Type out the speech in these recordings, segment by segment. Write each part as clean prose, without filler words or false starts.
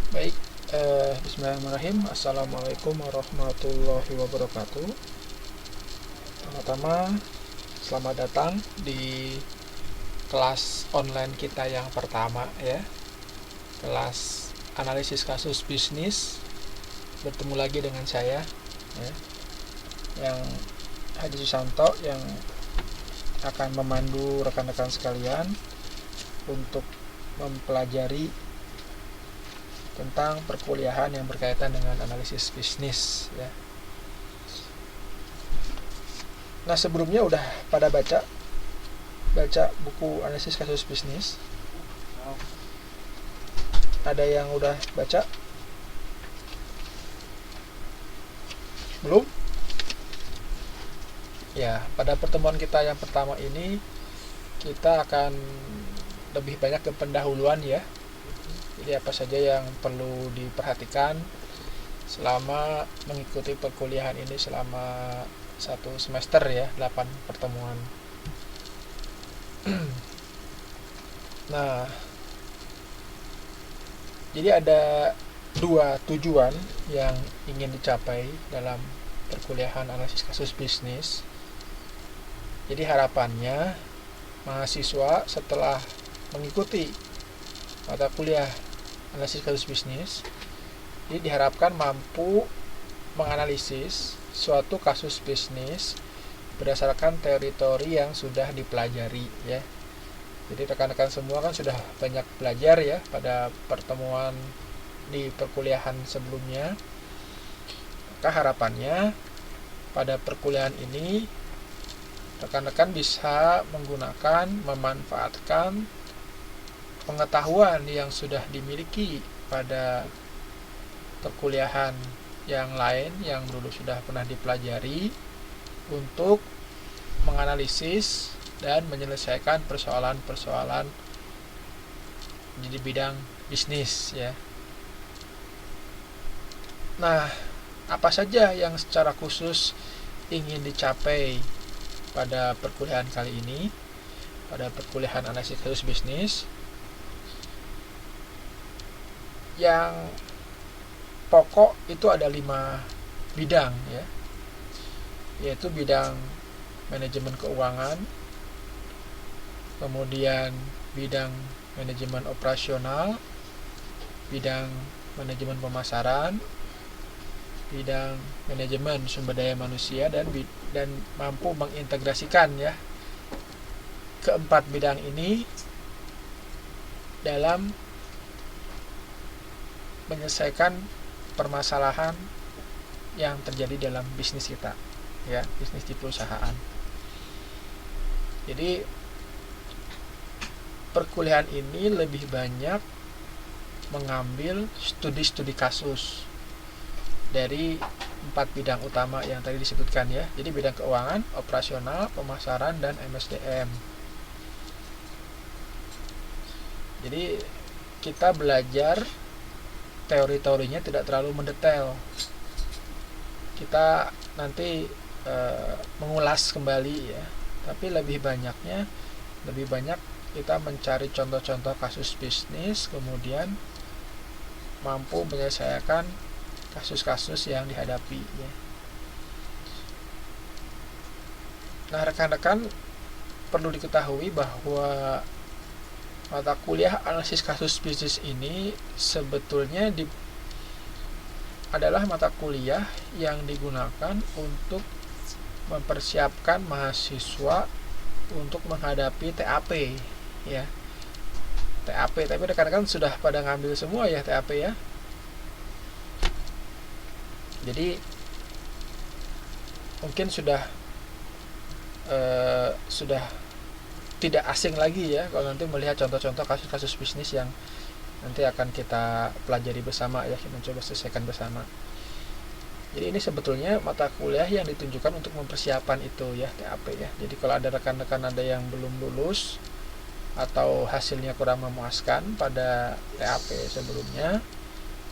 Baik, bismillahirrahmanirrahim. Assalamualaikum warahmatullahi wabarakatuh. Pertama-tama, selamat datang di kelas online kita yang pertama ya. Kelas analisis kasus bisnis. Bertemu lagi dengan saya ya, yang Haji Susanto, yang akan memandu rekan-rekan sekalian untuk mempelajari tentang perkuliahan yang berkaitan dengan analisis bisnis ya. Nah, sebelumnya udah pada baca buku analisis kasus bisnis? Ada yang udah baca? Belum? Ya, pada pertemuan kita yang pertama ini kita akan lebih banyak ke pendahuluan ya. Jadi apa saja yang perlu diperhatikan selama mengikuti perkuliahan ini selama 1 semester ya, 8 pertemuan. Nah, jadi ada 2 tujuan yang ingin dicapai dalam perkuliahan analisis kasus bisnis. Jadi harapannya mahasiswa setelah mengikuti mata kuliah analisis kasus bisnis, jadi diharapkan mampu menganalisis suatu kasus bisnis berdasarkan teori-teori yang sudah dipelajari ya. Jadi rekan-rekan semua kan sudah banyak belajar ya pada pertemuan di perkuliahan sebelumnya. Maka harapannya pada perkuliahan ini rekan-rekan bisa memanfaatkan pengetahuan yang sudah dimiliki pada perkuliahan yang lain yang dulu sudah pernah dipelajari untuk menganalisis dan menyelesaikan persoalan-persoalan di bidang bisnis ya. Nah, apa saja yang secara khusus ingin dicapai pada perkuliahan kali ini, pada perkuliahan analisis kasus bisnis? Yang pokok itu ada 5 bidang ya, yaitu bidang manajemen keuangan, kemudian bidang manajemen operasional, bidang manajemen pemasaran, bidang manajemen sumber daya manusia, dan mampu mengintegrasikan ya keempat bidang ini dalam menyelesaikan permasalahan yang terjadi dalam bisnis kita ya, bisnis di perusahaan. Jadi perkuliahan ini lebih banyak mengambil studi-studi kasus dari 4 bidang utama yang tadi disebutkan ya. Jadi bidang keuangan, operasional, pemasaran, dan MSDM. Jadi kita belajar teori-teorinya tidak terlalu mendetail. Kita nanti mengulas kembali ya, tapi lebih banyak kita mencari contoh-contoh kasus bisnis, kemudian mampu menyelesaikan kasus-kasus yang dihadapi ya. Nah, rekan-rekan perlu diketahui bahwa mata kuliah analisis kasus bisnis ini sebetulnya adalah mata kuliah yang digunakan untuk mempersiapkan mahasiswa untuk menghadapi TAP ya. TAP, tapi rekan-rekan sudah pada ngambil semua ya TAP ya. Jadi mungkin sudah tidak asing lagi ya kalau nanti melihat contoh-contoh kasus-kasus bisnis yang nanti akan kita pelajari bersama ya, kita coba selesaikan bersama. Jadi ini sebetulnya mata kuliah yang ditunjukkan untuk mempersiapkan itu ya, TAP ya. Jadi kalau ada rekan-rekan ada yang belum lulus atau hasilnya kurang memuaskan pada TAP sebelumnya,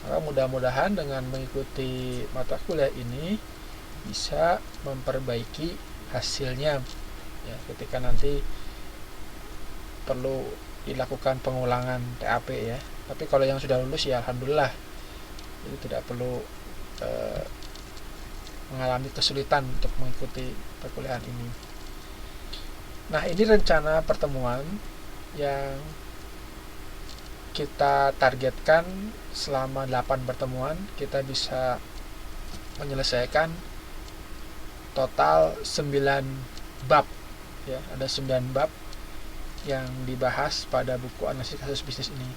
maka mudah-mudahan dengan mengikuti mata kuliah ini bisa memperbaiki hasilnya ya, ketika nanti perlu dilakukan pengulangan TAP ya. Tapi kalau yang sudah lulus ya alhamdulillah, jadi tidak perlu mengalami kesulitan untuk mengikuti perkuliahan ini. Nah, ini rencana pertemuan yang kita targetkan selama 8 pertemuan kita bisa menyelesaikan total 9 bab ya, ada 9 bab yang dibahas pada buku analisis kasus bisnis ini.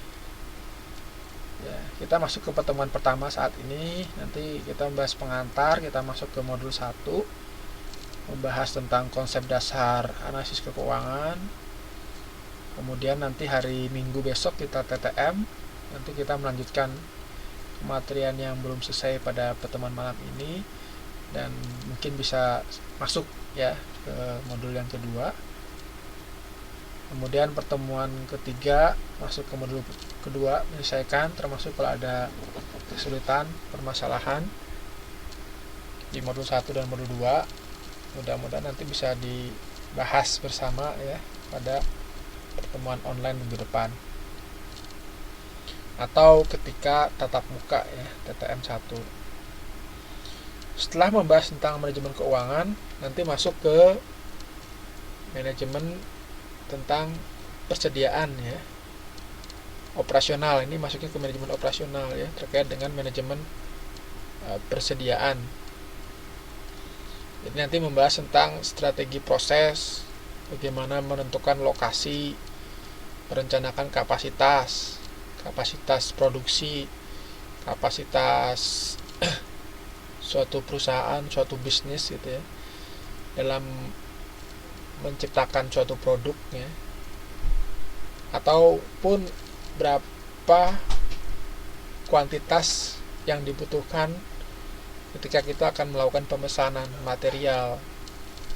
Ya, kita masuk ke pertemuan pertama saat ini, nanti kita membahas pengantar, kita masuk ke modul 1, membahas tentang konsep dasar analisis keuangan. Kemudian nanti hari Minggu besok kita TTM, nanti kita melanjutkan kematerian yang belum selesai pada pertemuan malam ini, dan mungkin bisa masuk ya ke modul yang kedua. Kemudian pertemuan ketiga masuk ke modul kedua, menyelesaikan termasuk kalau ada kesulitan, permasalahan di modul 1 dan modul 2. Mudah-mudahan nanti bisa dibahas bersama ya pada pertemuan online minggu depan atau ketika tatap muka ya TTM 1. Setelah membahas tentang manajemen keuangan, nanti masuk ke manajemen tentang persediaan ya, operasional. Ini masuknya ke manajemen operasional ya, terkait dengan manajemen persediaan. Jadi nanti membahas tentang strategi proses, bagaimana menentukan lokasi, merencanakan kapasitas produksi, kapasitas suatu perusahaan, suatu bisnis gitu ya, dalam menciptakan suatu produk ya, ataupun berapa kuantitas yang dibutuhkan ketika kita akan melakukan pemesanan material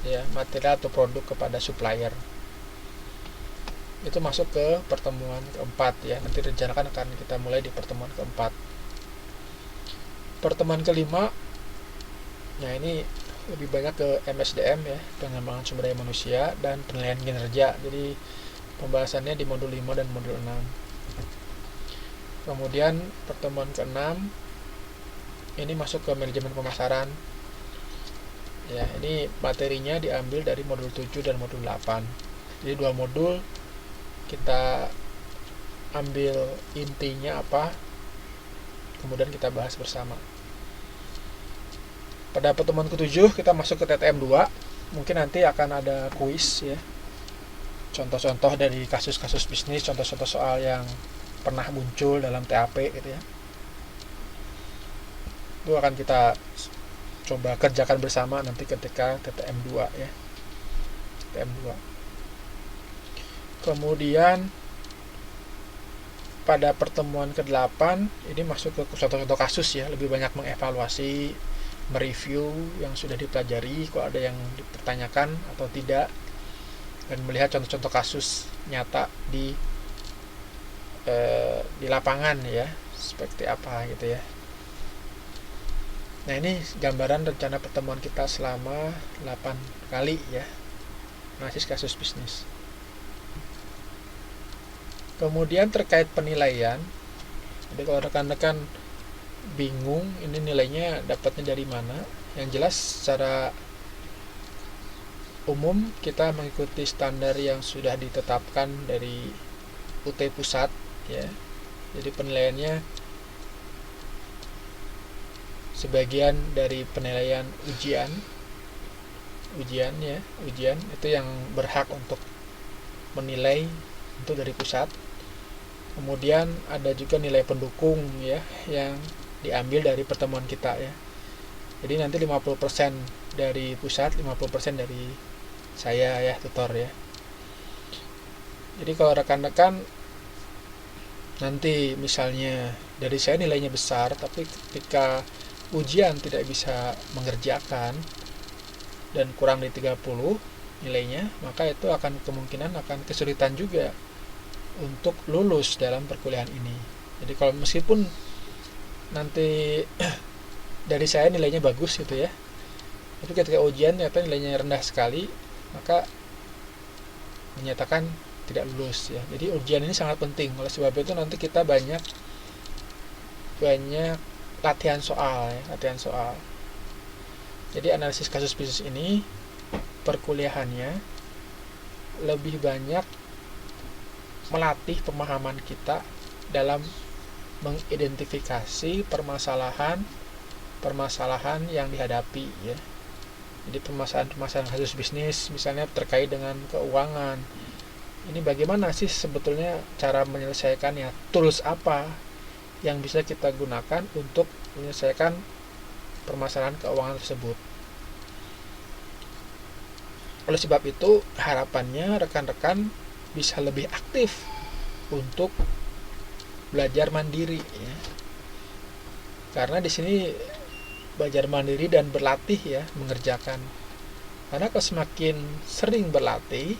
ya, material atau produk kepada supplier. Itu masuk ke pertemuan keempat ya, nanti rencanakan akan kita mulai di pertemuan keempat. Pertemuan kelima, nah ini lebih banyak ke MSDM ya, pengembangan sumber daya manusia dan penilaian kinerja. Jadi pembahasannya di modul 5 dan modul 6. Kemudian pertemuan ke-6 ini masuk ke manajemen pemasaran. Ya, ini materinya diambil dari modul 7 dan modul 8. Jadi 2 modul kita ambil intinya apa, kemudian kita bahas bersama. Pada pertemuan ke-7 kita masuk ke TTM 2. Mungkin nanti akan ada kuis ya, contoh-contoh dari kasus-kasus bisnis, contoh-contoh soal yang pernah muncul dalam TAP gitu ya. Itu akan kita coba kerjakan bersama nanti ketika TTM 2 ya, TTM 2. Kemudian pada pertemuan ke-8 ini masuk ke contoh-contoh kasus ya, lebih banyak mengevaluasi, mereview yang sudah dipelajari, kalau ada yang dipertanyakan atau tidak, dan melihat contoh-contoh kasus nyata di lapangan ya, seperti apa gitu ya. Nah, ini gambaran rencana pertemuan kita selama 8 kali ya, analisis kasus bisnis. Kemudian terkait penilaian, jadi kalau rekan-rekan bingung ini nilainya dapatnya dari mana, yang jelas secara umum kita mengikuti standar yang sudah ditetapkan dari UT pusat ya. Jadi penilaiannya sebagian dari penilaian ujian itu yang berhak untuk menilai itu dari pusat. Kemudian ada juga nilai pendukung ya yang diambil dari pertemuan kita ya. Jadi nanti 50% dari pusat, 50% dari saya ya, tutor ya. Jadi kalau rekan-rekan nanti misalnya dari saya nilainya besar, tapi ketika ujian tidak bisa mengerjakan dan kurang dari 30 nilainya, maka itu akan kemungkinan akan kesulitan juga untuk lulus dalam perkuliahan ini. Jadi kalau meskipun nanti dari saya nilainya bagus gitu ya, tapi ketika ujian ternyata nilainya rendah sekali, maka dinyatakan tidak lulus ya. Jadi ujian ini sangat penting. Oleh sebab itu nanti kita banyak latihan soal ya, latihan soal. Jadi analisis kasus bisnis ini perkuliahannya lebih banyak melatih pemahaman kita dalam mengidentifikasi permasalahan yang dihadapi ya. Jadi permasalahan kasus bisnis misalnya terkait dengan keuangan. Ini bagaimana sih sebetulnya cara menyelesaikannya? Tools apa yang bisa kita gunakan untuk menyelesaikan permasalahan keuangan tersebut? Oleh sebab itu, harapannya rekan-rekan bisa lebih aktif untuk belajar mandiri ya. Karena di sini belajar mandiri dan berlatih ya, mengerjakan. Karena kalau semakin sering berlatih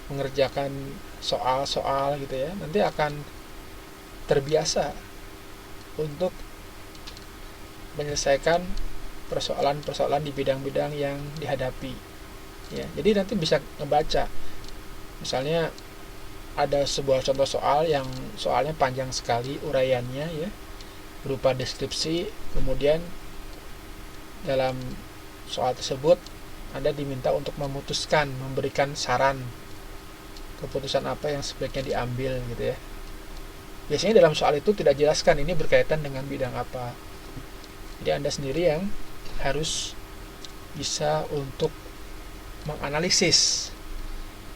mengerjakan soal-soal gitu ya, nanti akan terbiasa untuk menyelesaikan persoalan-persoalan di bidang-bidang yang dihadapi ya. Jadi nanti bisa ngebaca, misalnya ada sebuah contoh soal yang soalnya panjang sekali uraiannya ya, berupa deskripsi, kemudian dalam soal tersebut Anda diminta untuk memutuskan, memberikan saran keputusan apa yang sebaiknya diambil gitu ya. Biasanya dalam soal itu tidak jelaskan ini berkaitan dengan bidang apa. Jadi Anda sendiri yang harus bisa untuk menganalisis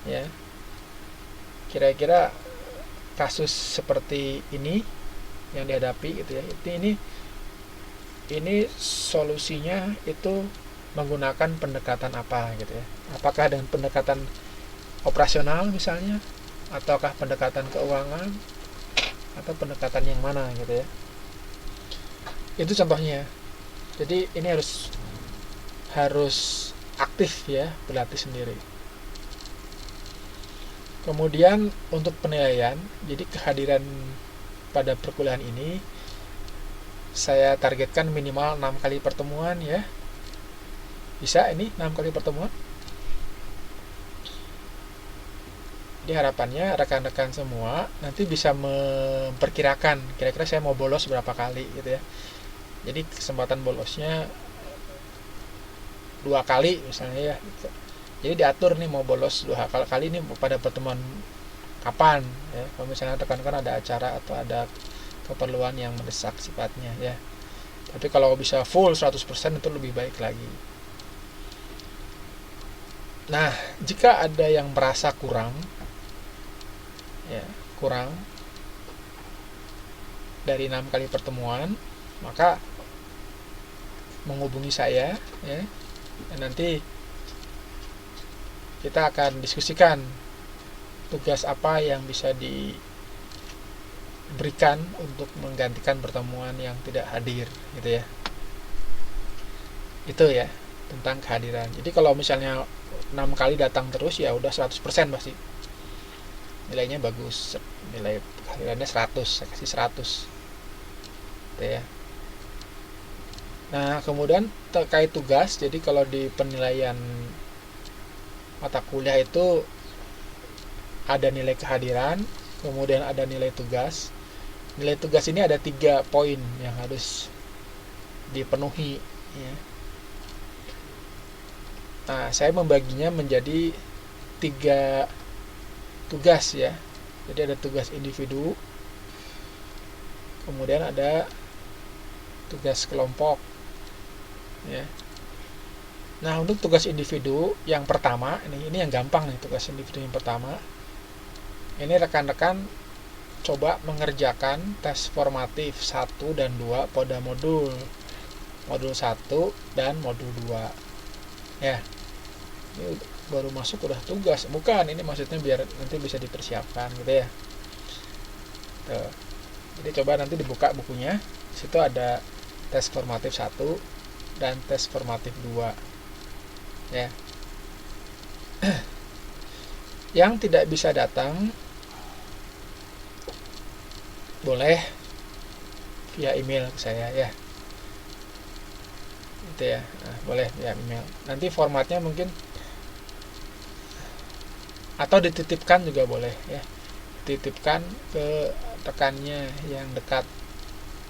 ya, kira-kira kasus seperti ini yang dihadapi gitu ya, ini solusinya itu menggunakan pendekatan apa gitu ya, apakah dengan pendekatan operasional misalnya, ataukah pendekatan keuangan, atau pendekatan yang mana gitu ya. Itu contohnya. Jadi ini harus aktif ya, berlatih sendiri. Kemudian untuk penilaian, jadi kehadiran pada perkuliahan ini saya targetkan minimal 6 kali pertemuan ya. Bisa ini 6 kali pertemuan. Jadi harapannya rekan-rekan semua nanti bisa memperkirakan kira-kira saya mau bolos berapa kali gitu ya. Jadi kesempatan bolosnya 2 kali misalnya ya. Jadi diatur nih mau bolos 2 kali ini pada pertemuan kapan ya. Kalau misalnya rekan-rekan ada acara atau ada keperluan yang mendesak sifatnya ya. Tapi kalau bisa full 100% itu lebih baik lagi. Nah, jika ada yang merasa kurang dari 6 kali pertemuan, maka menghubungi saya ya. Dan nanti kita akan diskusikan tugas apa yang bisa diberikan untuk menggantikan pertemuan yang tidak hadir gitu ya. Itu ya tentang kehadiran. Jadi kalau misalnya 6 kali datang terus ya udah 100% pasti nilainya bagus, nilai kehadirannya 100, saya kasih 100 gitu ya. Nah kemudian terkait tugas, jadi kalau di penilaian mata kuliah itu ada nilai kehadiran, kemudian ada nilai tugas. Nilai tugas ini ada 3 poin yang harus dipenuhi ya. Nah saya membaginya menjadi 3 tugas ya. Jadi ada tugas individu, kemudian ada tugas kelompok ya. Nah untuk tugas individu yang pertama, ini yang gampang nih, tugas individu yang pertama ini rekan-rekan coba mengerjakan tes formatif 1 dan 2 pada modul 1 dan modul 2 ya. Ini baru masuk udah tugas, bukan, ini maksudnya biar nanti bisa dipersiapkan gitu ya. Tuh. Jadi coba nanti dibuka bukunya, situ ada tes formatif 1 dan tes formatif 2 ya. Yang tidak bisa datang boleh via email ke saya ya. Gitu ya. Nah, boleh via email. Nanti formatnya mungkin atau dititipkan juga boleh ya, dititipkan ke rekannya yang dekat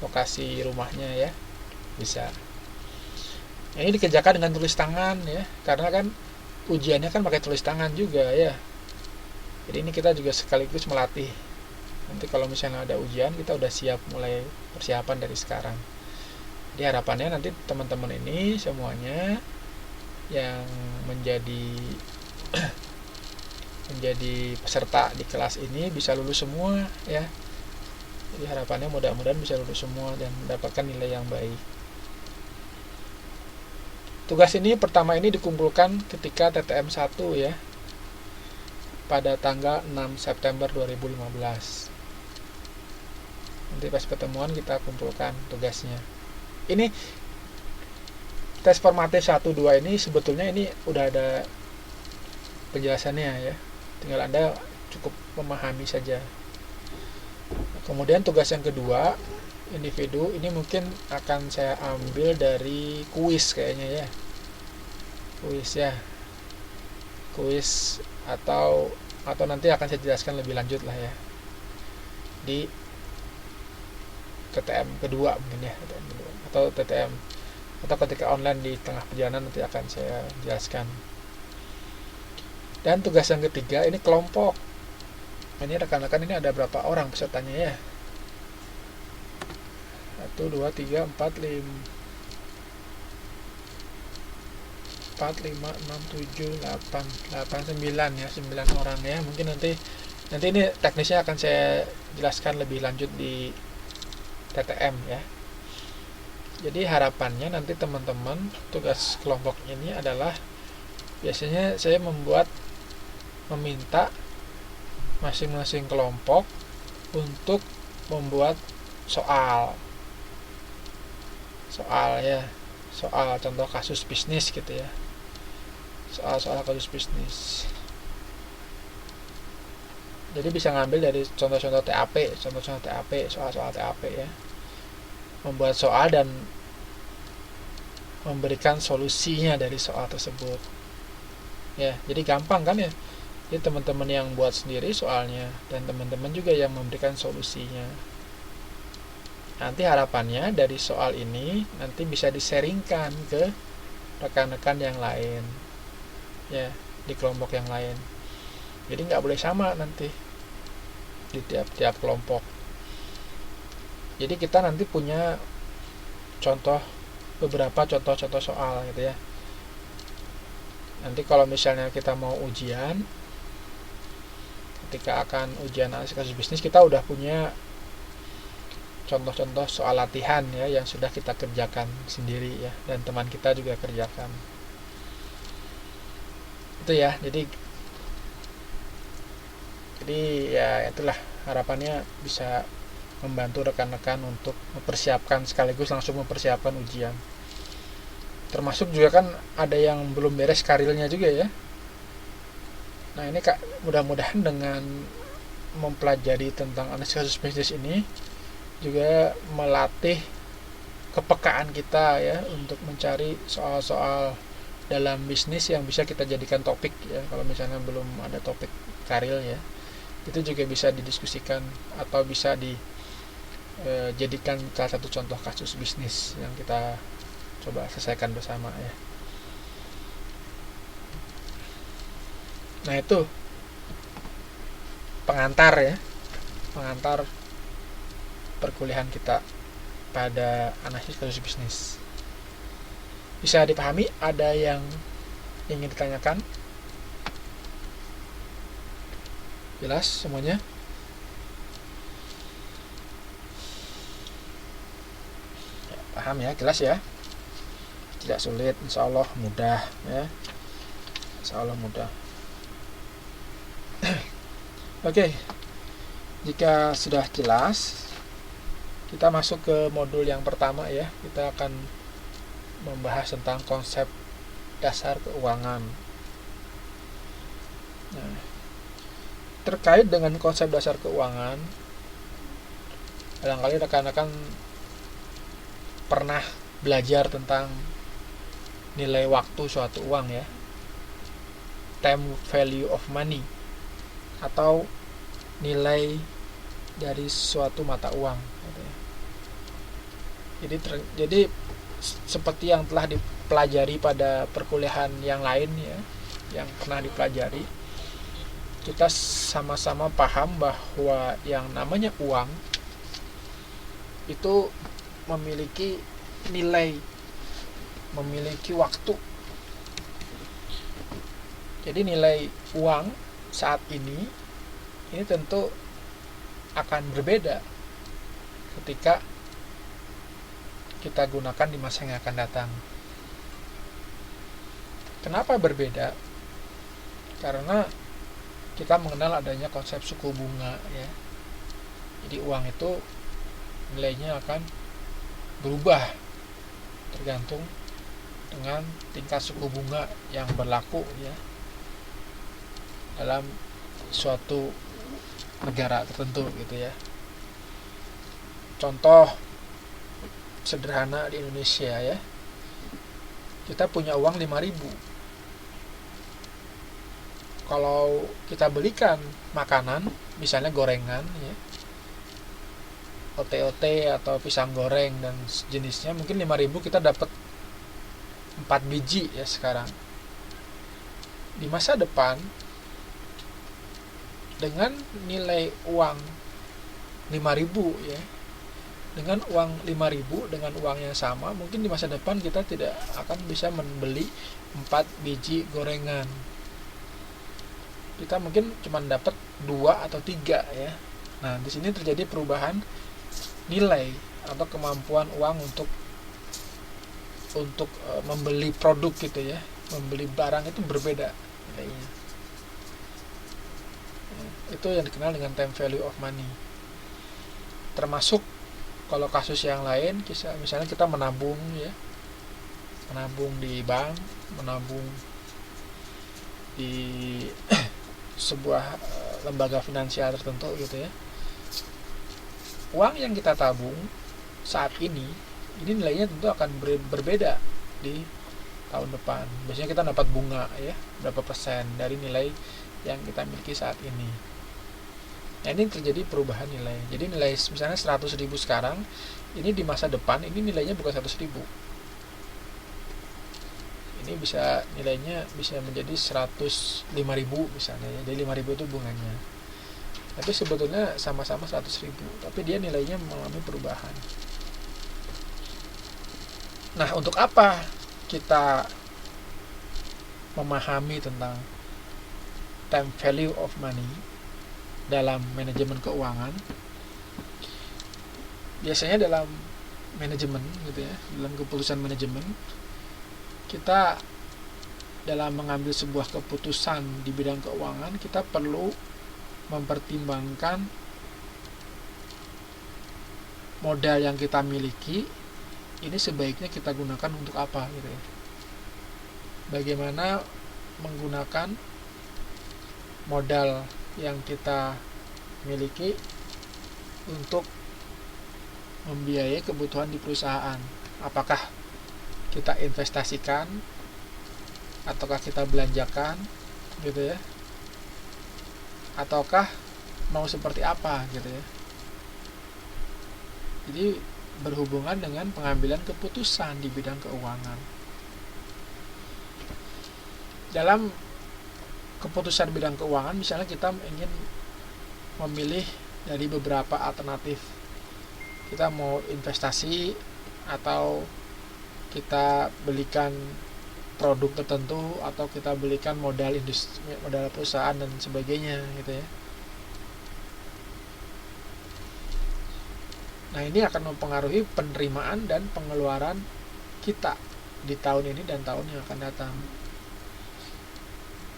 lokasi rumahnya ya, bisa. Ini dikerjakan dengan tulis tangan ya, karena kan ujiannya kan pakai tulis tangan juga ya. Jadi ini kita juga sekaligus melatih. Nanti kalau misalnya ada ujian, kita udah siap mulai persiapan dari sekarang. Jadi harapannya nanti teman-teman ini semuanya yang menjadi peserta di kelas ini bisa lulus semua ya. Jadi harapannya mudah-mudahan bisa lulus semua dan mendapatkan nilai yang baik. Tugas ini pertama ini dikumpulkan ketika TTM 1 ya, pada tanggal 6 September 2015. Nanti pas pertemuan kita kumpulkan tugasnya. Ini tes formatif 1-2 ini sebetulnya ini udah ada penjelasannya ya, tinggal Anda cukup memahami saja. Kemudian tugas yang kedua, individu, ini mungkin akan saya ambil dari kuis kayaknya ya, kuis atau nanti akan saya jelaskan lebih lanjut lah ya di TTM kedua mungkin ya, TTM kedua, atau ketika online di tengah perjalanan nanti akan saya jelaskan. Dan tugas yang ketiga ini kelompok. Ini rekan-rekan, ini ada berapa orang pesertanya ya? 1, 2, 3, 4, 5, 6, 7, 8, 9 ya, 9 orang ya. Mungkin nanti ini teknisnya akan saya jelaskan lebih lanjut di TTM ya. Jadi harapannya nanti teman-teman, tugas kelompok ini adalah biasanya saya meminta masing-masing kelompok untuk membuat soal ya, soal contoh kasus bisnis gitu ya, soal kasus bisnis. Jadi bisa ngambil dari contoh-contoh TAP, soal-soal TAP ya, membuat soal dan memberikan solusinya dari soal tersebut ya. Jadi gampang kan ya. Jadi teman-teman yang buat sendiri soalnya dan teman-teman juga yang memberikan solusinya. Nanti harapannya dari soal ini nanti bisa disaringkan ke rekan-rekan yang lain ya, di kelompok yang lain. Jadi nggak boleh sama nanti di tiap kelompok. Jadi kita nanti punya beberapa contoh soal gitu ya. Nanti kalau misalnya kita mau ujian, ketika akan ujian analisis kasus bisnis, kita udah punya contoh-contoh soal latihan ya yang sudah kita kerjakan sendiri ya, dan teman kita juga kerjakan. Itu ya. Jadi ya itulah harapannya bisa membantu rekan-rekan untuk mempersiapkan, sekaligus langsung mempersiapkan ujian. Termasuk juga kan ada yang belum beres karirnya juga ya. Nah ini mudah-mudahan dengan mempelajari tentang analisis kasus bisnis ini juga melatih kepekaan kita ya untuk mencari soal-soal dalam bisnis yang bisa kita jadikan topik ya. Kalau misalnya belum ada topik karir ya, itu juga bisa didiskusikan atau bisa dijadikan salah satu contoh kasus bisnis yang kita coba selesaikan bersama ya. Nah itu pengantar perkuliahan kita pada analisis kasus bisnis. Bisa dipahami? Ada yang ingin ditanyakan? Jelas semuanya? Ya, paham ya, jelas ya? Tidak sulit, insya Allah mudah ya. Insya Allah mudah. Oke, jika sudah jelas, kita masuk ke modul yang pertama ya. Kita akan membahas tentang konsep dasar keuangan. Nah, terkait dengan konsep dasar keuangan, barangkali rekan-rekan pernah belajar tentang nilai waktu suatu uang ya, time value of money. atau nilai dari suatu mata uang gitu ya. Jadi seperti yang telah dipelajari pada perkuliahan yang lain ya, yang pernah dipelajari, kita sama-sama paham bahwa yang namanya uang itu memiliki nilai, memiliki waktu. Jadi nilai uang saat ini tentu akan berbeda ketika kita gunakan di masa yang akan datang. Kenapa berbeda? Karena kita mengenal adanya konsep suku bunga ya. Jadi uang itu nilainya akan berubah tergantung dengan tingkat suku bunga yang berlaku ya dalam suatu negara tertentu gitu ya. Contoh sederhana di Indonesia ya, kita punya uang 5.000. Kalau kita belikan makanan, misalnya gorengan ya, ote-ote atau pisang goreng dan jenisnya, mungkin 5.000 kita dapat 4 biji ya sekarang. Di masa depan dengan nilai uang 5.000 ya, dengan uang 5.000 dengan uang yang sama, mungkin di masa depan kita tidak akan bisa membeli 4 biji gorengan. Kita mungkin cuma dapat 2 atau 3 ya. Nah, di sini terjadi perubahan nilai atau kemampuan uang untuk membeli produk gitu ya, membeli barang itu berbeda nilainya. Itu yang dikenal dengan time value of money. Termasuk kalau kasus yang lain, misalnya kita menabung ya, menabung di bank, menabung di sebuah lembaga finansial tertentu gitu ya. Uang yang kita tabung saat ini nilainya tentu akan berbeda di tahun depan. Biasanya kita dapat bunga ya, berapa persen dari nilai yang kita miliki saat ini. Nah, ini terjadi perubahan nilai. Jadi nilai misalnya 100.000 sekarang, ini di masa depan ini nilainya bukan 100.000. Ini nilainya bisa menjadi 105.000 misalnya ya. Jadi 5.000 itu bunganya. Tapi sebetulnya sama-sama 100.000, tapi dia nilainya mengalami perubahan. Nah, untuk apa kita memahami tentang time value of money dalam manajemen keuangan? Biasanya dalam manajemen gitu ya, dalam keputusan manajemen, kita dalam mengambil sebuah keputusan di bidang keuangan, kita perlu mempertimbangkan modal yang kita miliki ini sebaiknya kita gunakan untuk apa gitu ya. Bagaimana menggunakan modal yang kita miliki untuk membiayai kebutuhan di perusahaan. Apakah kita investasikan ataukah kita belanjakan gitu ya, ataukah mau seperti apa gitu ya. Jadi berhubungan dengan pengambilan keputusan di bidang keuangan. Dalam keputusan bidang keuangan, misalnya kita ingin memilih dari beberapa alternatif. Kita mau investasi atau kita belikan produk tertentu atau kita belikan modal industri, modal perusahaan dan sebagainya gitu ya. Nah, ini akan mempengaruhi penerimaan dan pengeluaran kita di tahun ini dan tahun yang akan datang.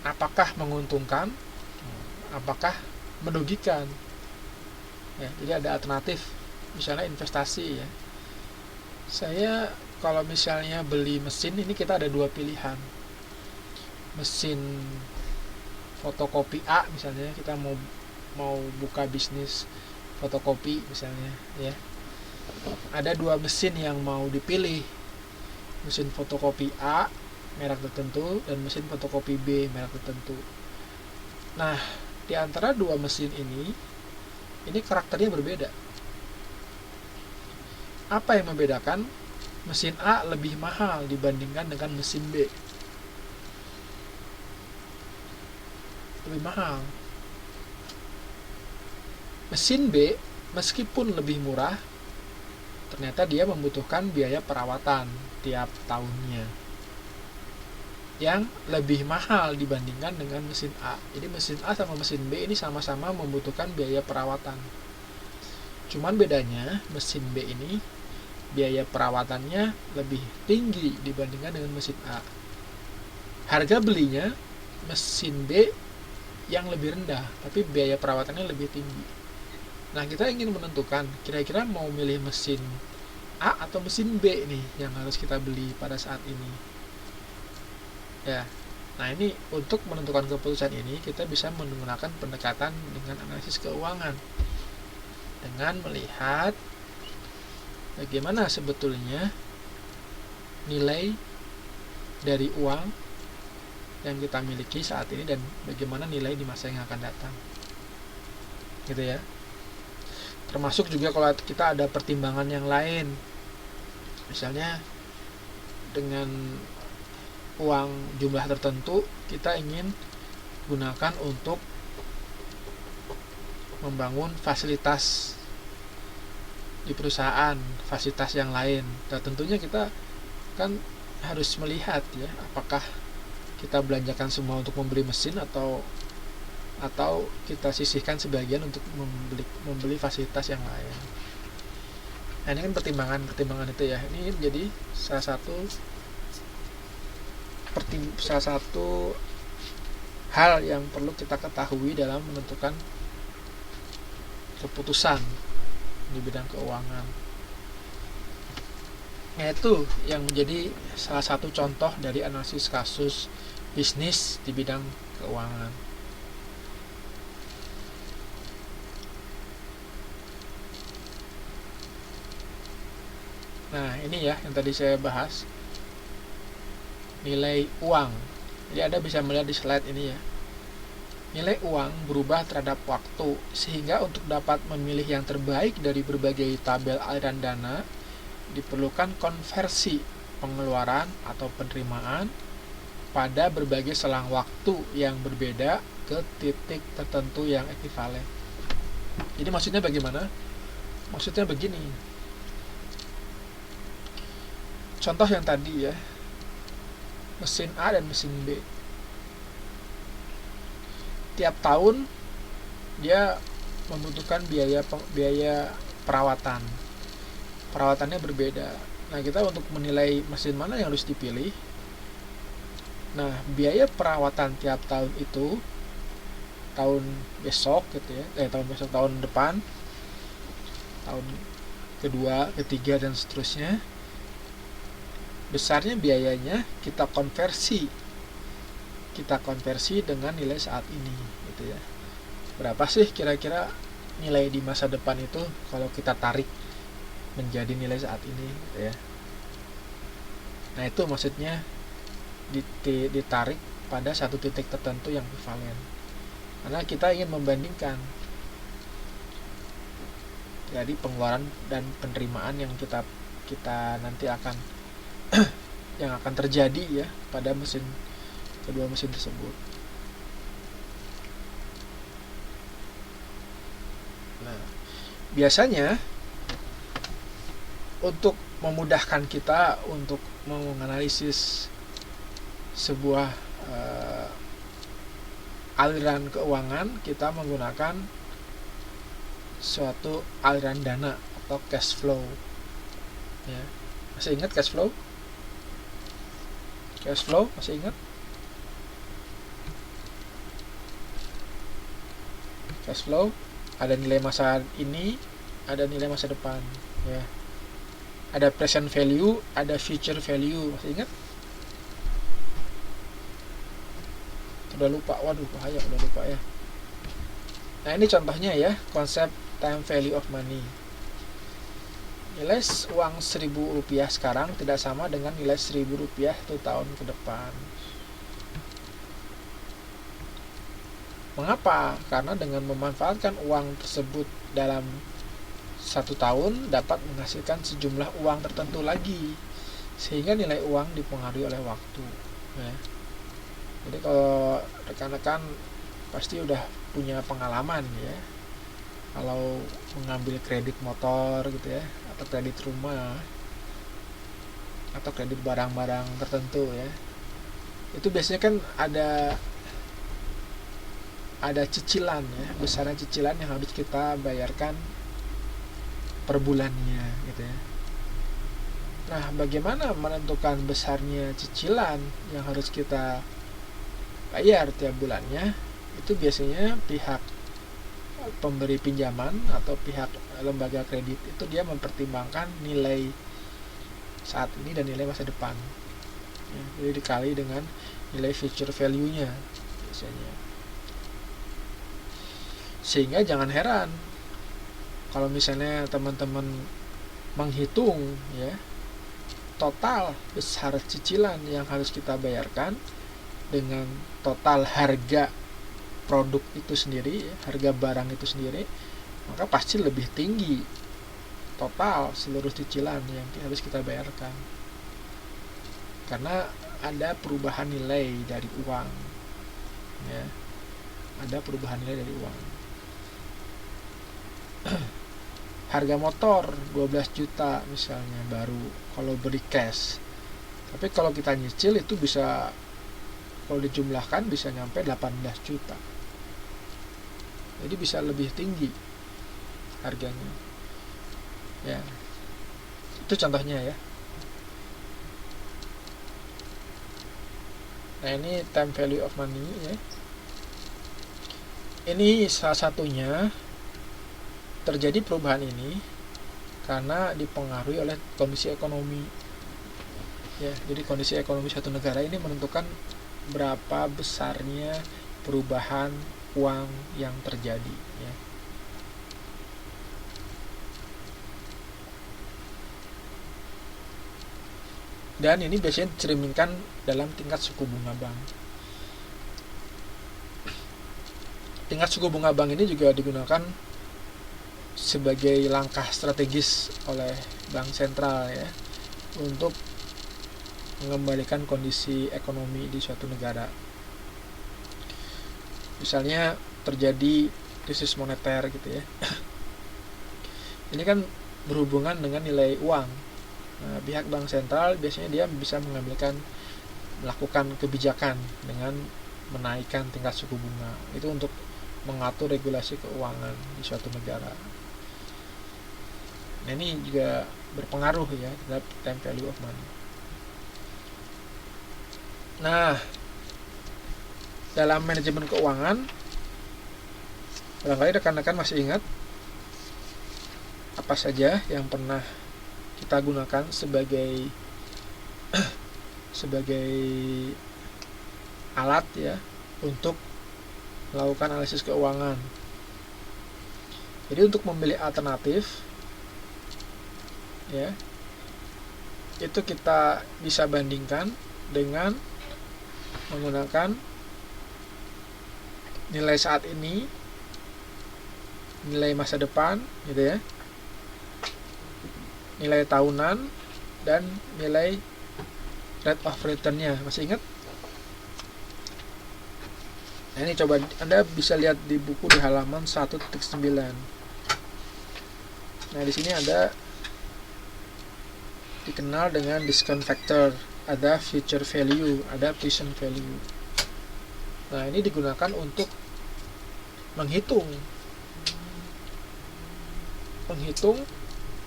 Apakah menguntungkan? Apakah merugikan? Ya, jadi ada alternatif, misalnya investasi ya. Saya kalau misalnya beli mesin, ini kita ada 2 pilihan. Mesin fotokopi A misalnya, kita mau buka bisnis fotokopi misalnya ya. Ada 2 mesin yang mau dipilih. Mesin fotokopi A merek tertentu dan mesin fotokopi B merek tertentu. Nah, di antara dua mesin ini karakternya berbeda. Apa yang membedakan? Mesin A lebih mahal dibandingkan dengan mesin B. Lebih mahal. Mesin B meskipun lebih murah, ternyata dia membutuhkan biaya perawatan tiap tahunnya yang lebih mahal dibandingkan dengan mesin A. Jadi mesin A sama mesin B ini sama-sama membutuhkan biaya perawatan. Cuman bedanya mesin B ini biaya perawatannya lebih tinggi dibandingkan dengan mesin A. Harga belinya mesin B yang lebih rendah, tapi biaya perawatannya lebih tinggi. Nah, kita ingin menentukan kira-kira mau milih mesin A atau mesin B nih yang harus kita beli pada saat ini. Ya. Nah, ini untuk menentukan keputusan ini kita bisa menggunakan pendekatan dengan analisis keuangan. Dengan melihat bagaimana sebetulnya nilai dari uang yang kita miliki saat ini dan bagaimana nilai di masa yang akan datang, gitu ya. Termasuk juga kalau kita ada pertimbangan yang lain, misalnya dengan uang jumlah tertentu kita ingin gunakan untuk membangun fasilitas di perusahaan, fasilitas yang lain. Nah, tentunya kita kan harus melihat ya, apakah kita belanjakan semua untuk membeli mesin atau kita sisihkan sebagian untuk membeli fasilitas yang lain. Nah, ini kan pertimbangan itu ya. Ini menjadi salah satu hal yang perlu kita ketahui dalam menentukan keputusan di bidang keuangan. Yaitu yang menjadi salah satu contoh dari analisis kasus bisnis di bidang keuangan. Nah, ini ya yang tadi saya bahas, nilai uang. Jadi Anda bisa melihat di slide ini ya. Nilai uang berubah terhadap waktu, sehingga untuk dapat memilih yang terbaik dari berbagai tabel aliran dana, diperlukan konversi pengeluaran atau penerimaan pada berbagai selang waktu yang berbeda ke titik tertentu yang ekuivalen. Jadi maksudnya bagaimana? Maksudnya begini. Contoh yang tadi ya, mesin A dan mesin B. Tiap tahun dia membutuhkan biaya perawatan. Perawatannya berbeda. Nah, kita untuk menilai mesin mana yang harus dipilih. Nah, biaya perawatan tiap tahun itu tahun besok gitu ya. Tahun depan, tahun kedua, ketiga dan seterusnya. Besarnya biayanya kita konversi dengan nilai saat ini gitu ya. Berapa sih kira-kira nilai di masa depan itu kalau kita tarik menjadi nilai saat ini gitu ya. Nah, itu maksudnya ditarik pada satu titik tertentu yang ekuivalen. Karena kita ingin membandingkan jadi pengeluaran dan penerimaan yang kita nanti akan yang akan terjadi ya pada kedua mesin tersebut. Nah, biasanya untuk memudahkan kita untuk menganalisis sebuah aliran keuangan, kita menggunakan suatu aliran dana atau cash flow ya. Masih ingat cash flow? Masih ingat? Cash flow ada nilai masa ini, ada nilai masa depan ya. Ada present value, ada future value. Masih ingat? Udah lupa. Waduh, bahaya udah lupa ya. Nah, ini contohnya ya, konsep time value of money. Nilai uang Rp1.000 sekarang tidak sama dengan nilai Rp1.000 itu tahun ke depan. Mengapa? Karena dengan memanfaatkan uang tersebut dalam 1 tahun dapat menghasilkan sejumlah uang tertentu lagi, sehingga nilai uang dipengaruhi oleh waktu ya. Jadi kalau rekan-rekan pasti udah punya pengalaman ya, kalau mengambil kredit motor gitu ya, atau kredit rumah, atau kredit barang-barang tertentu ya, itu biasanya kan ada cicilan ya, besaran cicilan yang harus kita bayarkan per bulannya gitu ya. Nah, bagaimana menentukan besarnya cicilan yang harus kita bayar tiap bulannya? Itu biasanya pihak pemberi pinjaman atau pihak lembaga kredit itu dia mempertimbangkan nilai saat ini dan nilai masa depan ya, jadi dikali dengan nilai future value-nya biasanya. Sehingga jangan heran kalau misalnya teman-teman menghitung ya total besar cicilan yang harus kita bayarkan dengan total harga produk itu sendiri, harga barang itu sendiri, maka pasti lebih tinggi total seluruh cicilan yang harus kita bayarkan, karena ada perubahan nilai dari uang ya, ada perubahan nilai dari uang. Harga motor 12 juta misalnya baru kalau beli cash, tapi kalau kita nyicil itu bisa, kalau dijumlahkan bisa nyampe 18 juta, jadi bisa lebih tinggi harganya ya. Itu contohnya ya. Nah, ini time value of money ya, ini salah satunya terjadi perubahan ini karena dipengaruhi oleh kondisi ekonomi ya. Jadi kondisi ekonomi suatu negara ini menentukan berapa besarnya perubahan uang yang terjadi ya. Dan ini biasanya dicerminkan dalam tingkat suku bunga bank. Tingkat suku bunga bank ini juga digunakan sebagai langkah strategis oleh bank sentral ya, untuk mengembalikan kondisi ekonomi di suatu negara. Misalnya terjadi krisis moneter gitu ya. Ini kan berhubungan dengan nilai uang. Nah, pihak bank sentral biasanya dia bisa melakukan kebijakan dengan menaikkan tingkat suku bunga. Itu untuk mengatur regulasi keuangan di suatu negara. Nah, ini juga berpengaruh ya terhadap time value of money. Nah, dalam manajemen keuangan, barangkali rekan-rekan masih ingat apa saja yang pernah kita gunakan sebagai alat ya untuk melakukan analisis keuangan. Jadi untuk memilih alternatif ya, itu kita bisa bandingkan dengan menggunakan nilai saat ini, nilai masa depan gitu ya, nilai tahunan, dan nilai rate of return-nya. Masih ingat? Nah, ini coba Anda bisa lihat di buku di halaman 1.9. Nah, di sini ada dikenal dengan discount factor, ada future value, ada present value. Nah, ini digunakan untuk menghitung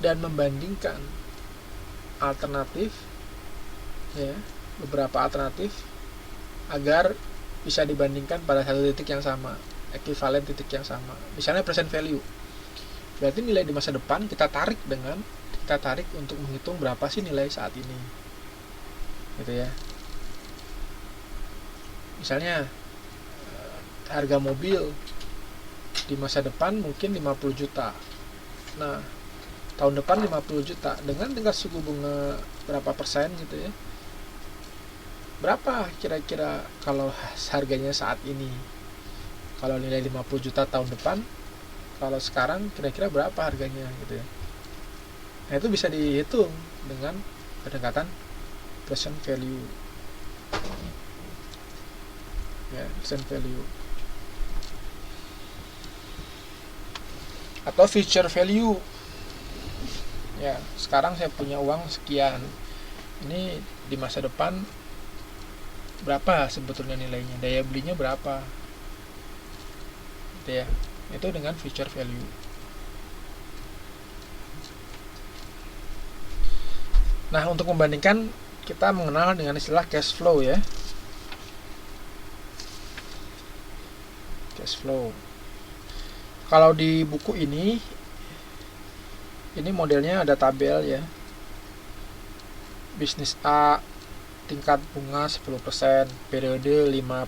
dan membandingkan alternatif ya, beberapa alternatif agar bisa dibandingkan pada satu titik yang sama, ekuivalen titik yang sama. Misalnya present value, berarti nilai di masa depan kita tarik untuk menghitung berapa sih nilai saat ini gitu ya. Misalnya harga mobil di masa depan mungkin 50 juta. Nah, tahun depan 50 juta dengan tingkat suku bunga berapa persen gitu ya. Berapa kira-kira kalau harganya saat ini? kalau nilai 50 juta tahun depan, kalau sekarang kira-kira berapa harganya gitu ya. Nah, itu bisa dihitung dengan pendekatan present value. Ya, present value. Atau future value. Ya, sekarang saya punya uang sekian. Ini di masa depan berapa sebetulnya nilainya, daya belinya berapa. Gitu ya. Itu dengan future value. Nah, untuk membandingkan kita mengenal dengan istilah cash flow ya. Cash flow. Kalau di buku ini modelnya ada tabel ya. Bisnis A tingkat bunga 10%, periode 5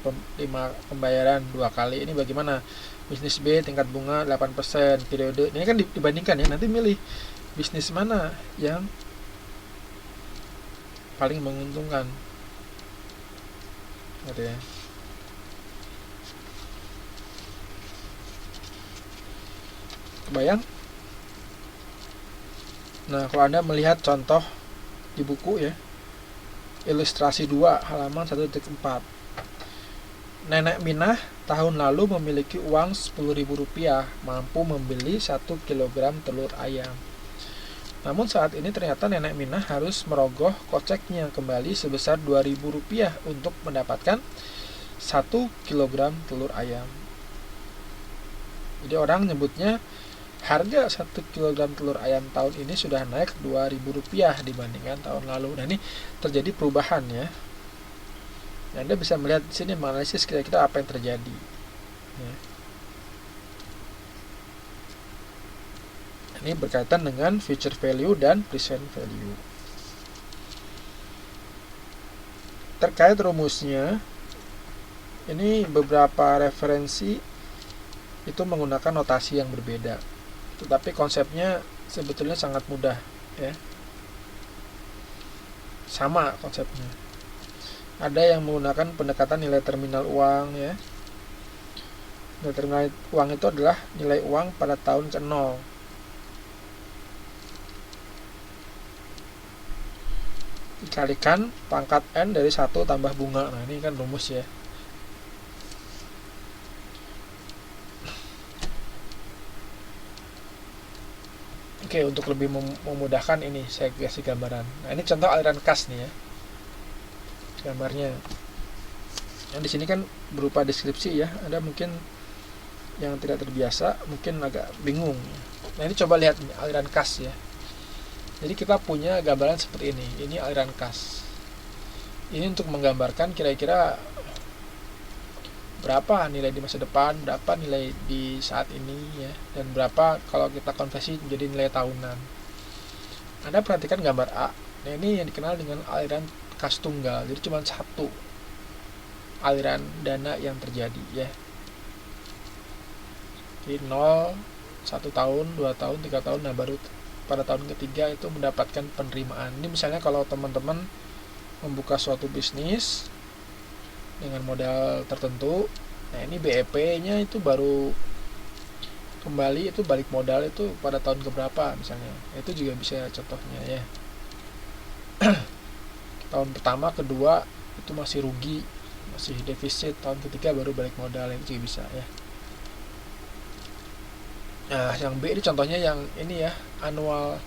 pembayaran 2 kali. Ini bagaimana? Bisnis B tingkat bunga 8%, periode. Ini kan dibandingkan ya. Nanti milih bisnis mana yang paling menguntungkan. Gitu ya. Kebayang? Nah, kalau Anda melihat contoh di buku ya, ilustrasi 2 halaman 1.4. Nenek Minah tahun lalu memiliki uang Rp10.000, mampu membeli 1 kg telur ayam. Namun saat ini ternyata Nenek Minah harus merogoh koceknya kembali sebesar Rp2.000 untuk mendapatkan 1 kg telur ayam. Jadi orang nyebutnya harga 1 kg telur ayam tahun ini sudah naik Rp2.000 dibandingkan tahun lalu. Nah, ini terjadi perubahan ya. Anda bisa melihat di sini menganalisis kira-kira apa yang terjadi. Ya. Ini berkaitan dengan future value dan present value. Terkait rumusnya, ini beberapa referensi itu menggunakan notasi yang berbeda. Tetapi konsepnya sebetulnya sangat mudah ya. Sama konsepnya. Ada yang menggunakan pendekatan nilai terminal uang ya. Nilai terminal uang itu adalah nilai uang pada tahun ke-0. Dikalikan pangkat N dari 1 tambah bunga. Nah, ini kan rumus ya. Oke, untuk lebih memudahkan ini saya kasih gambaran. Nah, ini contoh aliran kas nih ya. Gambarnya. Yang di sini kan berupa deskripsi ya. Ada mungkin yang tidak terbiasa, mungkin agak bingung. Nah, ini coba lihat nih, aliran kas ya. Jadi kita punya gambaran seperti ini. Ini aliran kas. Ini untuk menggambarkan kira-kira berapa nilai di masa depan, berapa nilai di saat ini ya, dan berapa kalau kita konversi menjadi nilai tahunan. Anda perhatikan gambar A. Nah, ini yang dikenal dengan aliran kas tunggal. Jadi cuma satu aliran dana yang terjadi ya. Jadi 0, 1 tahun, 2 tahun, 3 tahun, nah baru pada tahun ketiga itu mendapatkan penerimaan. Ini misalnya kalau teman-teman membuka suatu bisnis dengan modal tertentu, nah ini BEP-nya itu baru kembali, itu balik modal itu pada tahun keberapa misalnya. Itu juga bisa contohnya ya. Tahun pertama, kedua itu masih rugi, masih defisit, tahun ketiga baru balik modal, itu juga bisa ya. Nah, yang B ini contohnya yang ini ya, annual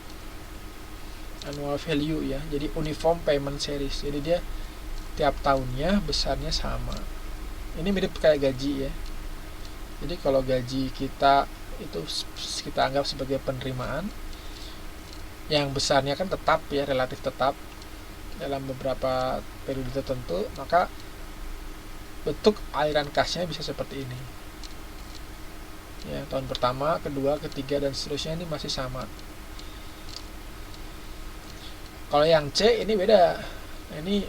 value ya. Jadi uniform payment series. Jadi dia tiap tahunnya besarnya sama. Ini mirip kayak gaji ya. Jadi kalau gaji kita itu kita anggap sebagai penerimaan, yang besarnya kan tetap ya, relatif tetap dalam beberapa periode tertentu, maka bentuk aliran kasnya bisa seperti ini. Ya, tahun pertama, kedua, ketiga dan seterusnya ini masih sama. Kalau yang C ini beda. Nah, ini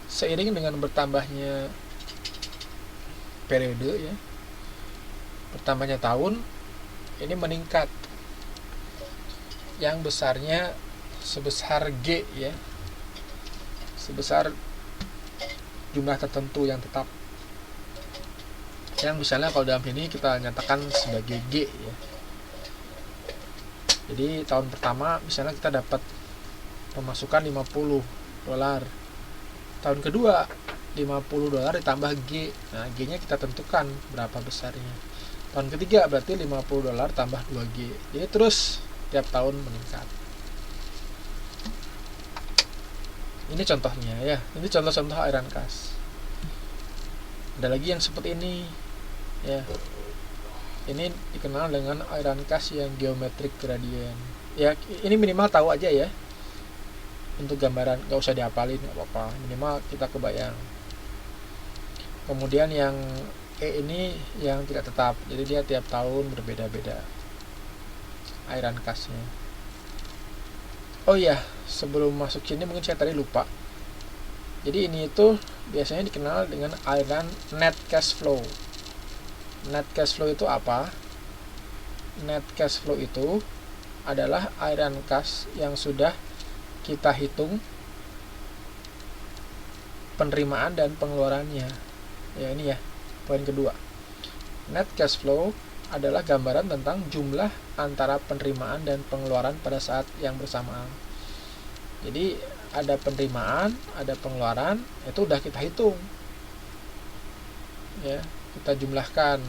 seiring dengan bertambahnya periode ya, bertambahnya tahun, ini meningkat. Yang besarnya sebesar G ya, sebesar jumlah tertentu yang tetap. yang misalnya kalau dalam ini kita nyatakan sebagai G ya. Jadi tahun pertama misalnya kita dapat pemasukan $50. Tahun kedua $50 ditambah G. Nah, G-nya kita tentukan berapa besarnya. Tahun ketiga berarti $50 tambah 2G. Jadi terus tiap tahun meningkat. Ini contohnya ya. Ini contoh-contoh iron kas. Ada lagi yang seperti ini ya. Ini dikenal dengan iron kas yang geometric gradient. Ya, ini minimal tahu aja ya. Untuk gambaran, nggak usah dihafalin, nggak apa-apa. Minimal kita kebayang. Kemudian yang E ini yang tidak tetap. Jadi dia tiap tahun berbeda-beda iron kasnya. Oh iya, sebelum masuk sini mungkin saya tadi lupa. Jadi ini itu biasanya dikenal dengan iron net cash flow. Net cash flow itu apa? Net cash flow itu adalah iron cash yang sudah kita hitung penerimaan dan pengeluarannya. Ya, ini ya, poin kedua. Net cash flow adalah gambaran tentang jumlah antara penerimaan dan pengeluaran pada saat yang bersamaan. Jadi ada penerimaan, ada pengeluaran, itu udah kita hitung. Ya, kita jumlahkan,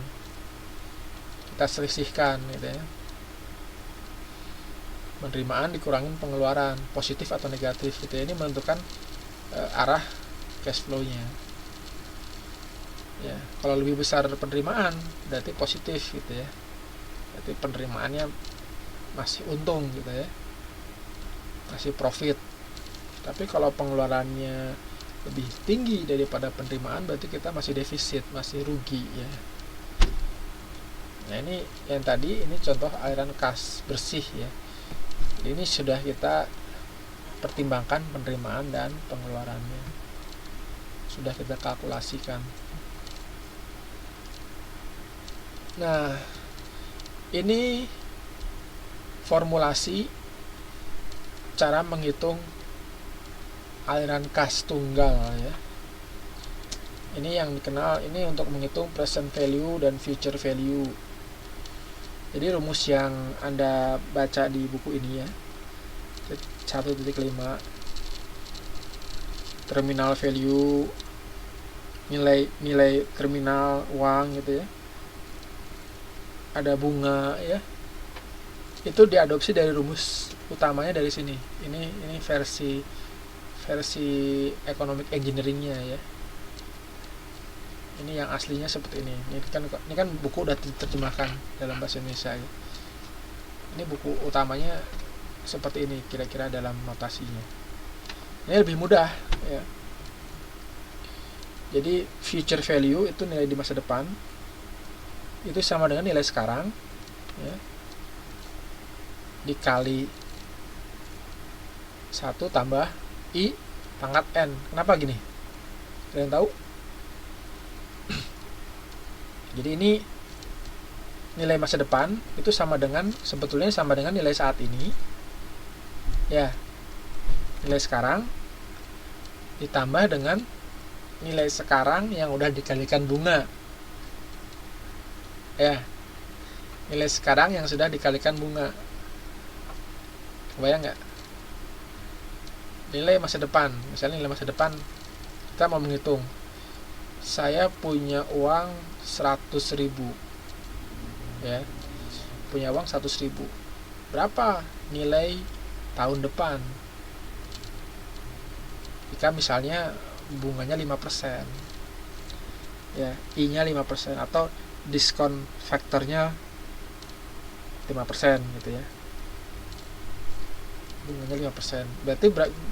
kita selisihkan gitu ya. Penerimaan dikurangin pengeluaran, positif atau negatif gitu ya. Ini menentukan arah cash flow-nya. Ya, kalau lebih besar penerimaan berarti positif gitu ya. Berarti penerimaannya masih untung gitu ya. Masih profit. Tapi kalau pengeluarannya lebih tinggi daripada penerimaan berarti kita masih defisit, masih rugi ya. Nah, ini yang tadi ini contoh iron kas bersih ya. Ini sudah kita pertimbangkan penerimaan dan pengeluarannya. Sudah kita kalkulasikan. Nah, ini formulasi cara menghitung aliran kas tunggal ya. Ini yang dikenal, ini untuk menghitung present value dan future value. Jadi rumus yang Anda baca di buku ini ya, 1.5 terminal value, nilai terminal uang gitu ya, ada bunga ya, itu diadopsi dari rumus utamanya dari sini. Ini versi economic engineeringnya ya. Ini yang aslinya seperti ini. Ini kan buku udah diterjemahkan dalam bahasa Indonesia ya. Ini buku utamanya seperti ini kira-kira dalam notasinya. Ini lebih mudah ya. Jadi future value itu nilai di masa depan. Itu sama dengan nilai sekarang ya, dikali 1 tambah I pangkat N. Kenapa gini? Kalian tahu? Jadi ini nilai masa depan itu sebetulnya sama dengan nilai saat ini ya, nilai sekarang ditambah dengan nilai sekarang yang udah dikalikan bunga ya, nilai sekarang yang sudah dikalikan bunga. Kebayang nggak? Nilai masa depan, misalnya nilai masa depan kita mau menghitung, saya punya uang 100.000 ya, punya uang 100.000, berapa nilai tahun depan jika misalnya bunganya 5% ya, I nya 5% atau diskon faktornya 5% gitu ya, bunganya 5%. Berarti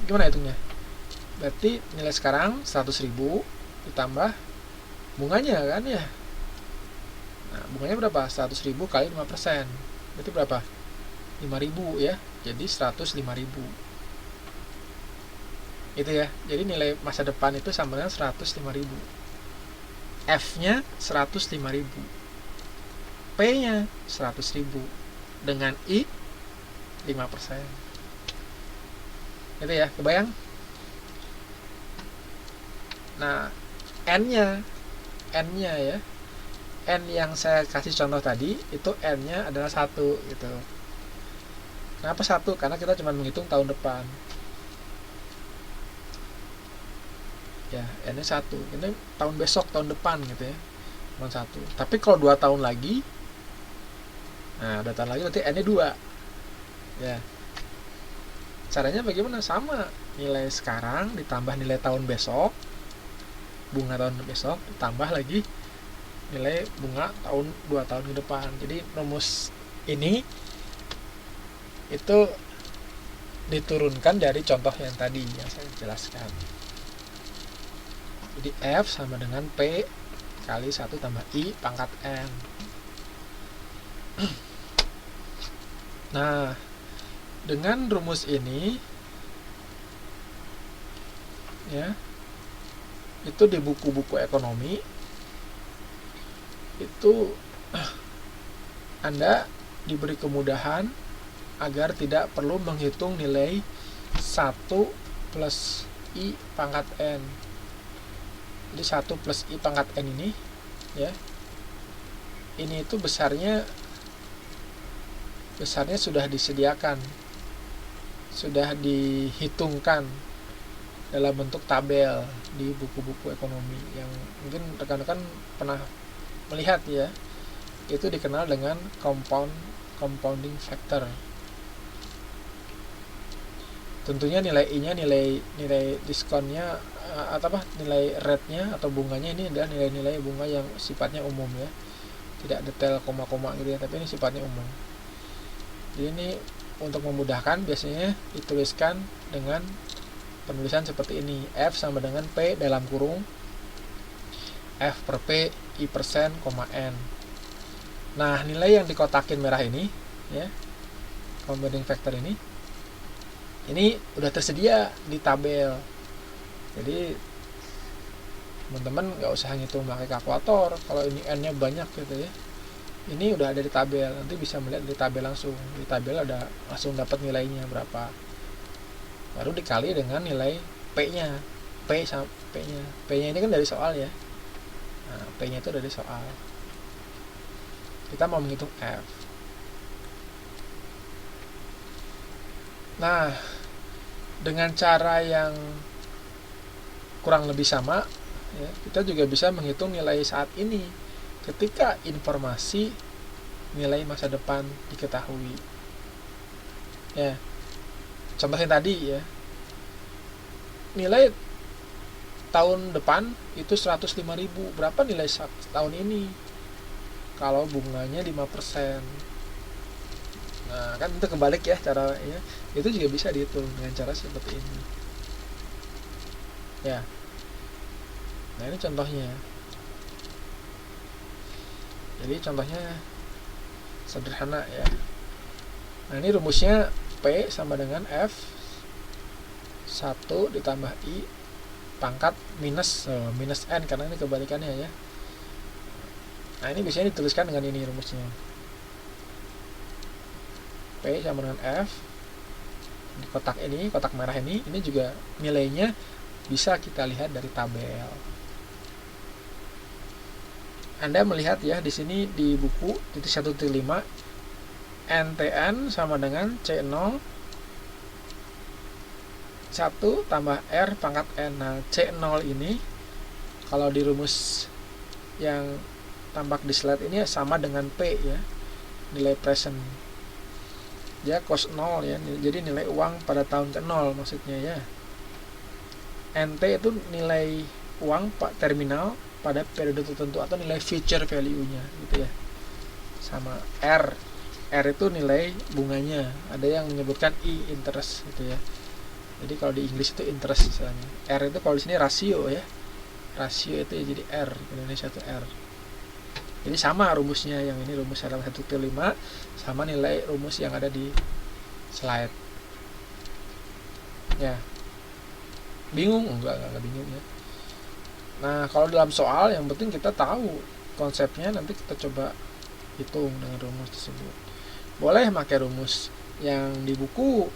gimana hitungnya? Berarti nilai sekarang 100.000 ditambah bunganya kan ya. Nah, bunganya berapa? 100.000 kali 5%. Berarti berapa? 5.000 ya. Jadi 105.000. Itu ya. Jadi nilai masa depan itu sama dengan 105.000. F-nya 105.000. P-nya 100.000 dengan I 5%. Itu ya, kebayang? Nah, N-nya ya. N yang saya kasih contoh tadi itu N-nya adalah 1 gitu. Kenapa 1? Karena kita cuma menghitung tahun depan. Ya, N-nya 1. Ini tahun besok, tahun depan gitu ya. Cuma 1. Tapi kalau 2 tahun lagi, nah 2 tahun lagi berarti N-nya 2. Ya. Caranya bagaimana? Sama. Nilai sekarang ditambah nilai tahun besok, bunga tahun besok, ditambah lagi nilai bunga tahun 2 tahun ke depan. Jadi rumus ini itu diturunkan dari contoh yang tadi yang saya jelaskan. Jadi F sama dengan P kali 1 tambah I pangkat N. Nah, dengan rumus ini ya, itu di buku-buku ekonomi itu Anda diberi kemudahan agar tidak perlu menghitung nilai 1 plus I pangkat N. Jadi 1 plus I pangkat N ini ya, ini itu besarnya sudah disediakan, sudah dihitungkan dalam bentuk tabel di buku-buku ekonomi yang mungkin rekan-rekan pernah melihat ya. Itu dikenal dengan compounding factor. Tentunya nilai I-nya, nilai diskonnya atau nilai rate-nya atau bunganya ini adalah nilai-nilai bunga yang sifatnya umum ya. Tidak detail koma-koma gitu ya, tapi ini sifatnya umum. Jadi ini untuk memudahkan biasanya dituliskan dengan penulisan seperti ini. F sama dengan P dalam kurung F per P I persen, N. Nah, nilai yang dikotakin merah ini ya, compounding factor ini udah tersedia di tabel. Jadi teman-teman nggak usah ngitung pakai kalkulator kalau ini N-nya banyak gitu ya. Ini udah ada di tabel, nanti bisa melihat di tabel langsung. Di tabel ada langsung dapat nilainya berapa. Baru dikali dengan nilai P-nya. P-nya ini kan dari soal ya. Nah, P-nya itu dari soal. Kita mau menghitung F. Nah, dengan cara yang kurang lebih sama ya, kita juga bisa menghitung nilai saat ini ketika informasi nilai masa depan diketahui ya. Contohnya tadi ya, nilai tahun depan itu 105.000. Berapa nilai tahun ini kalau bunganya 5%? Nah, kan itu kebalik ya caranya. Itu juga bisa dihitung dengan cara seperti ini ya. Nah, ini contohnya. Jadi contohnya sederhana ya. Nah, ini rumusnya P sama dengan F 1 ditambah I pangkat minus N, karena ini kebalikannya ya. Nah, ini biasanya dituliskan dengan ini rumusnya. P sama dengan F di kotak merah ini juga nilainya bisa kita lihat dari tabel. Anda melihat ya di sini di buku titik 1.5 NTN sama dengan C0 1 tambah R pangkat N. Nah, C0 ini kalau di rumus yang tampak di slide ini sama dengan P ya, nilai present. Dia cost 0 ya, jadi nilai uang pada tahun ke-0 maksudnya ya. NT itu nilai uang terminal pada periode tertentu atau nilai future value-nya gitu ya. Sama R itu nilai bunganya. Ada yang menyebutkan I interest gitu ya. Jadi kalau di Inggris itu interest misalnya. R itu kalau di sini rasio ya. Rasio itu ya jadi R, Indonesia itu R. Jadi sama rumusnya, yang ini rumus halaman 1.5 sama nilai rumus yang ada di slide. Ya. Bingung? Enggak bingung ya. Nah, kalau dalam soal yang penting kita tahu konsepnya, nanti kita coba hitung dengan rumus tersebut. Boleh pakai rumus yang di buku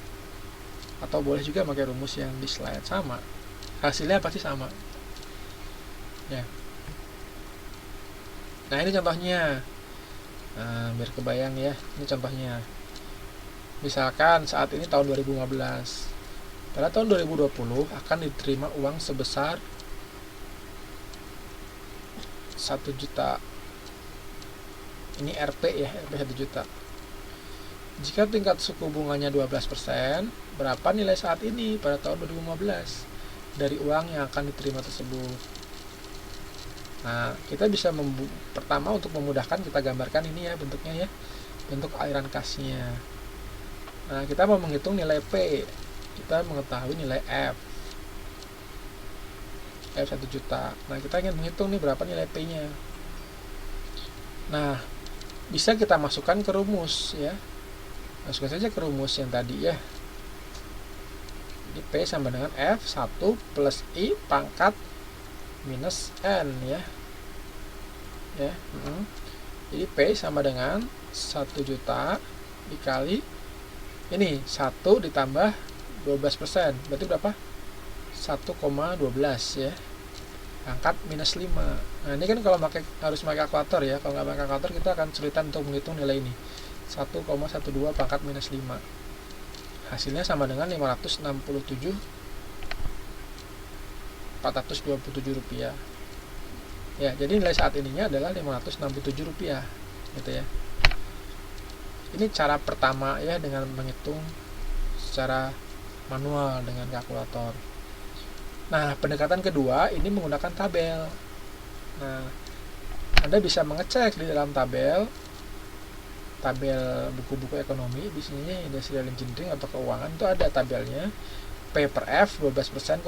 atau boleh juga pakai rumus yang di slide, sama. Hasilnya pasti sama. Ya. Nah ini contohnya, biar kebayang ya, ini contohnya. Misalkan saat ini tahun 2015, pada tahun 2020 akan diterima uang sebesar 1 juta. Ini RP ya, RP 1 juta. Jika tingkat suku bunganya 12%, berapa nilai saat ini pada tahun 2015 dari uang yang akan diterima tersebut? Nah, kita bisa pertama untuk memudahkan kita gambarkan ini ya bentuknya ya, bentuk aliran kasnya. Nah, kita mau menghitung nilai P, kita mengetahui nilai F 1 juta. Nah, kita ingin menghitung nih berapa nilai P-nya. Nah, bisa kita masukkan ke rumus ya. Masukkan saja ke rumus yang tadi ya. Jadi P sama dengan F1 plus I pangkat minus N ya. Jadi P sama dengan 1 juta dikali ini 1 ditambah 12%. Berarti berapa? 1,12 ya. Pangkat minus 5. Nah, ini kan kalau harus pakai kalkulator ya. Kalau nggak pakai kalkulator kita akan kesulitan untuk menghitung nilai ini. 1,12 pangkat minus 5. Hasilnya sama dengan 427 rupiah. Ya, jadi nilai saat ininya adalah 567 rupiah gitu ya. Ini cara pertama ya, dengan menghitung secara manual dengan kalkulator. Nah, pendekatan kedua ini menggunakan tabel. Nah, Anda bisa mengecek di dalam tabel buku-buku ekonomi, biasanya industrial engineering atau keuangan itu ada tabelnya. P per F 12%,5.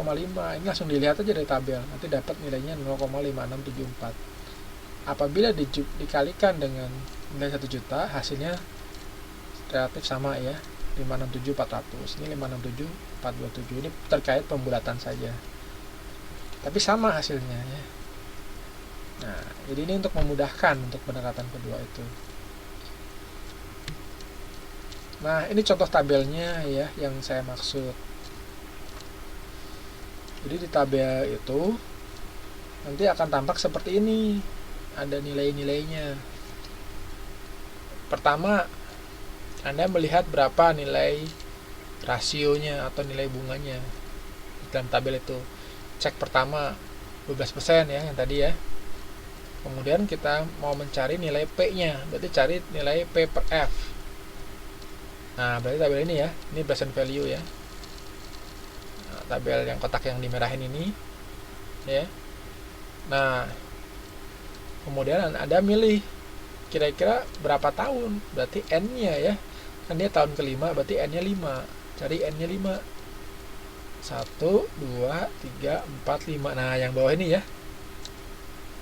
Ini langsung dilihat aja dari tabel, nanti dapat nilainya 0,5674. Apabila dikalikan dengan nilai 1 juta, hasilnya relatif sama ya, 567.400. Ini 567.427. Ini terkait pembulatan saja, tapi sama hasilnya ya. Nah, jadi ini untuk memudahkan untuk pendekatan kedua itu. Nah, ini contoh tabelnya ya yang saya maksud. Jadi di tabel itu nanti akan tampak seperti ini. Ada nilai-nilainya. Pertama, Anda melihat berapa nilai rasionya atau nilai bunganya dalam tabel itu. Cek pertama 12% ya yang tadi ya. Kemudian kita mau mencari nilai P-nya, berarti cari nilai P per F. Nah, berarti tabel ini ya, ini present value ya. Nah, tabel yang kotak yang dimerahin ini ya. Nah, kemudian Anda milih kira-kira berapa tahun, berarti N-nya ya. Kan dia tahun kelima, berarti N-nya 5. Cari N-nya 5. 1, 2, 3, 4, 5. Nah, yang bawah ini ya.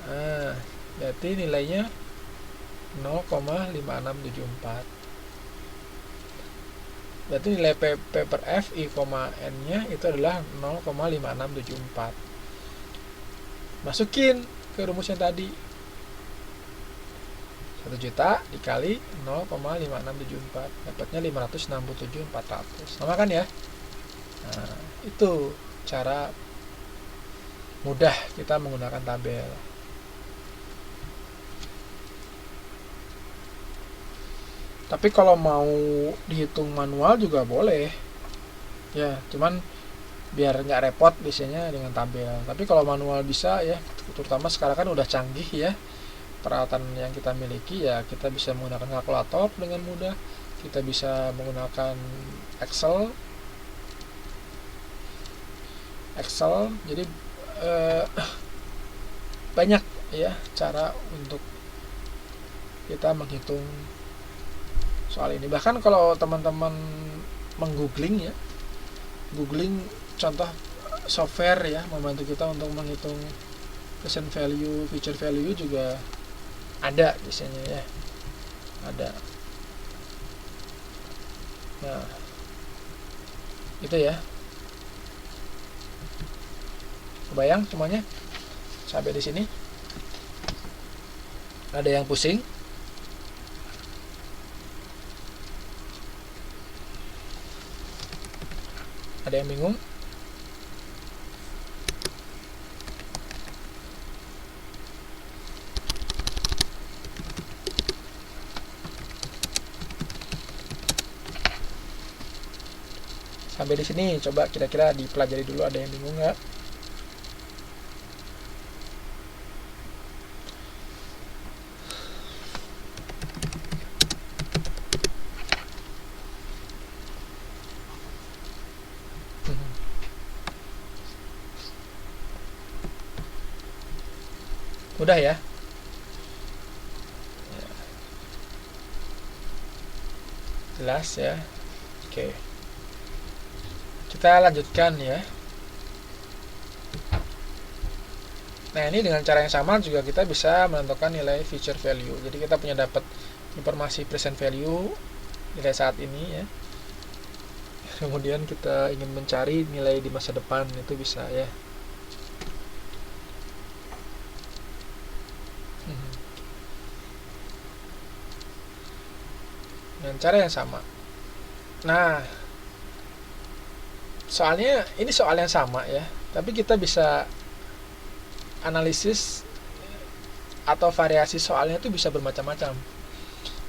Nah, berarti nilainya 0,5674. Berarti nilai P per F I, N-nya itu adalah 0,5674. Masukin ke rumus yang tadi. 1 juta dikali 0,5674, dapatnya 567.400. Sama kan ya? Nah, itu cara mudah kita menggunakan tabel. Tapi kalau mau dihitung manual juga boleh ya, cuman biar nggak repot biasanya dengan tabel. Tapi kalau manual bisa ya, terutama sekarang kan udah canggih ya peralatan yang kita miliki ya, kita bisa menggunakan kalkulator dengan mudah, kita bisa menggunakan Excel. Jadi banyak ya cara untuk kita menghitung soal ini. Bahkan kalau teman-teman menggoogling ya, googling contoh software ya, membantu kita untuk menghitung present value, future value juga ada biasanya ya, ada. Nah, itu ya, kebayang semuanya sampai di sini? Ada yang pusing? Ada yang bingung? Sampai di sini coba kira-kira dipelajari dulu, ada yang bingung nggak? Udah ya? Jelas ya? Oke. Kita lanjutkan ya. Nah, ini dengan cara yang sama juga kita bisa menentukan nilai future value. Jadi kita punya dapat informasi present value nilai saat ini ya. Kemudian kita ingin mencari nilai di masa depan, itu bisa ya. Dengan cara yang sama. Nah, soalnya ini soal yang sama ya, tapi kita bisa analisis atau variasi soalnya itu bisa bermacam-macam.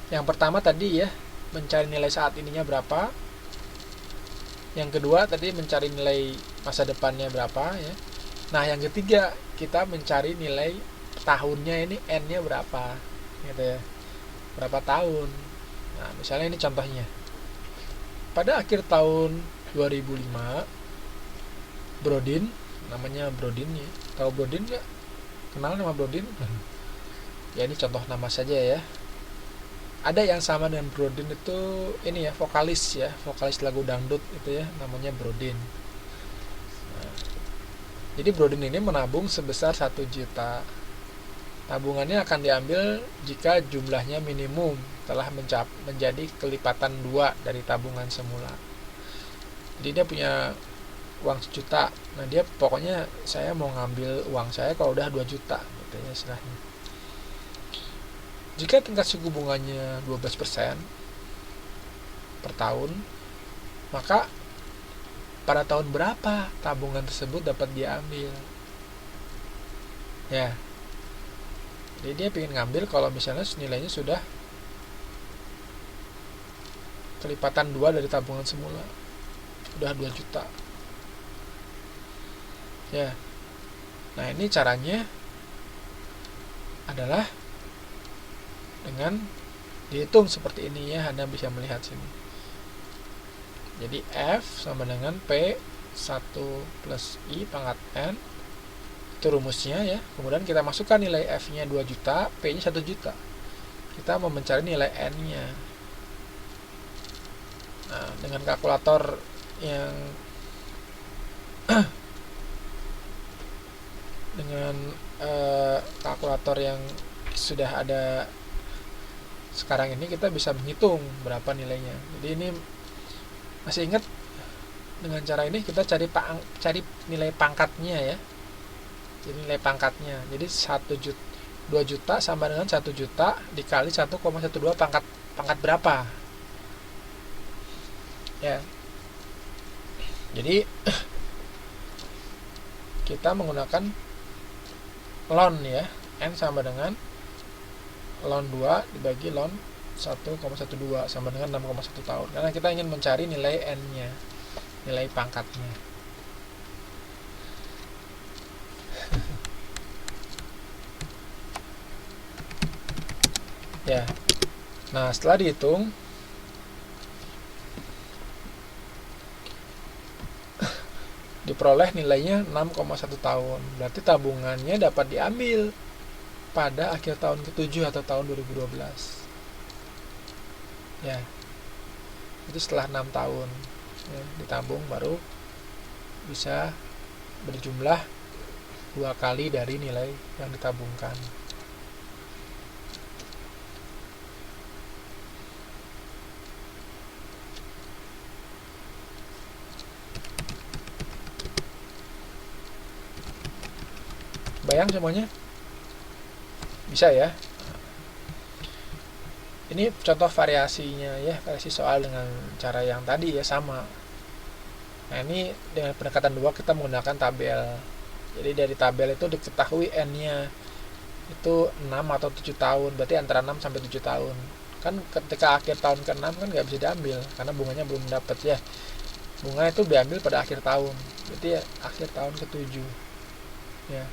Yang pertama tadi ya, mencari nilai saat ininya berapa. Yang kedua tadi mencari nilai masa depannya berapa ya. Nah, yang ketiga kita mencari nilai tahunnya, ini n-nya berapa gitu ya. Berapa tahun. Nah, misalnya ini contohnya. Pada akhir tahun 2005, Brodin, namanya Brodin ya. Tahu Brodin nggak? Kenal nama Brodin? Ya, ini contoh nama saja ya. Ada yang sama dengan Brodin itu ini ya, vokalis lagu dangdut itu ya, namanya Brodin. Nah, jadi Brodin ini menabung sebesar 1 juta. Tabungannya akan diambil jika jumlahnya minimum telah menjadi kelipatan 2 dari tabungan semula. Jadi dia punya uang 1 juta. Nah, dia pokoknya saya mau ngambil uang saya kalau udah 2 juta gitu ya istilahnya. Jika tingkat suku bunganya 12% per tahun, maka pada tahun berapa tabungan tersebut dapat diambil? Ya. Jadi dia ingin ngambil kalau misalnya nilainya sudah kelipatan 2 dari tabungan semula. Udah 2 juta. Ya. Nah, ini caranya adalah dengan dihitung seperti ini ya. Anda bisa melihat sini. Jadi F sama dengan P 1 plus I pangkat N. Itu rumusnya ya. Kemudian kita masukkan nilai F-nya 2 juta, P-nya 1 juta. Kita mau mencari nilai N-nya. Nah, dengan kalkulator yang dengan kalkulator yang sudah ada sekarang ini, kita bisa menghitung berapa nilainya. Jadi ini masih ingat, dengan cara ini kita cari nilai pangkatnya ya. Jadi nilai pangkatnya. Jadi 2 juta sama dengan 1 juta dikali 1,12 pangkat berapa? Ya. Jadi kita menggunakan ln ya. N sama dengan ln 2 dibagi ln 1,12 sama dengan 6,1 tahun. Karena kita ingin mencari nilai N-nya, nilai pangkatnya. Ya. Nah, setelah dihitung diperoleh nilainya 6,1 tahun. Berarti tabungannya dapat diambil pada akhir tahun ke-7 atau tahun 2012. Ya. Itu setelah 6 tahun ya, ditabung baru bisa berjumlah 2 kali dari nilai yang ditabungkan. Bayang semuanya? Bisa ya? Ini contoh variasinya ya, variasi soal dengan cara yang tadi ya, sama. Nah, ini dengan pendekatan 2 kita menggunakan tabel. Jadi dari tabel itu diketahui N-nya itu 6 atau 7 tahun, berarti antara 6 sampai 7 tahun. Kan ketika akhir tahun ke-6 kan nggak bisa diambil karena bunganya belum dapat ya. bunga itu diambil pada akhir tahun, berarti ya akhir tahun ke-7 ya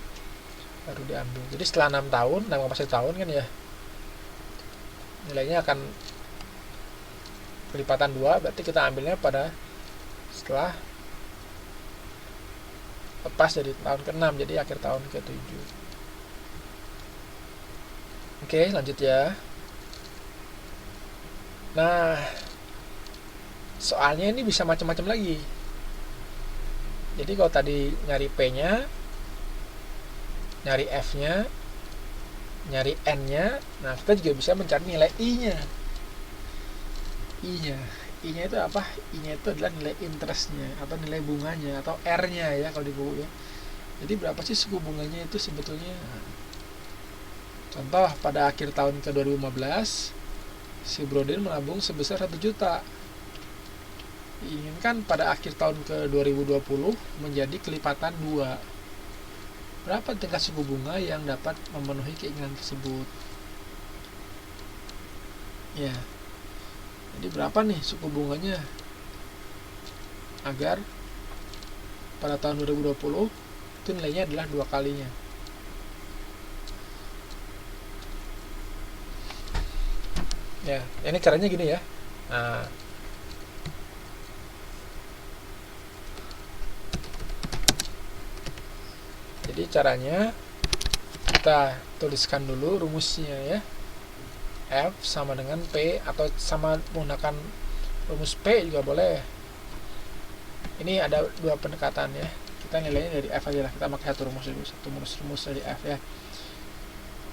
baru diambil. Jadi setelah 6 tahun, 6,1 tahun kan ya, nilainya akan kelipatan 2, berarti kita ambilnya pada setelah lepas dari tahun ke-6, jadi akhir tahun ke-7. Oke, lanjut ya. Nah, soalnya ini bisa macam-macam lagi. Jadi kalau tadi nyari P-nya, nyari F-nya, nyari N-nya, nah kita juga bisa mencari nilai I-nya. I-nya itu apa? I-nya itu adalah nilai interestnya atau nilai bunganya atau R-nya ya kalau di buku ya. Jadi berapa sih suku bunganya itu sebetulnya? Contoh pada akhir tahun ke-2015 si Brodin menabung sebesar 1 juta. Diinginkan pada akhir tahun ke-2020 menjadi kelipatan 2. Berapa tingkat suku bunga yang dapat memenuhi keinginan tersebut? Ya. Jadi berapa nih suku bunganya agar pada tahun 2020 itu nilainya adalah 2 kalinya. Ya, ini caranya gini ya. Nah, jadi caranya kita tuliskan dulu rumusnya ya. F sama dengan P atau sama menggunakan rumus P juga boleh. Ini ada 2 pendekatan ya. Kita nilainya dari F aja lah. Kita pakai satu rumus dulu, satu rumus dari F ya.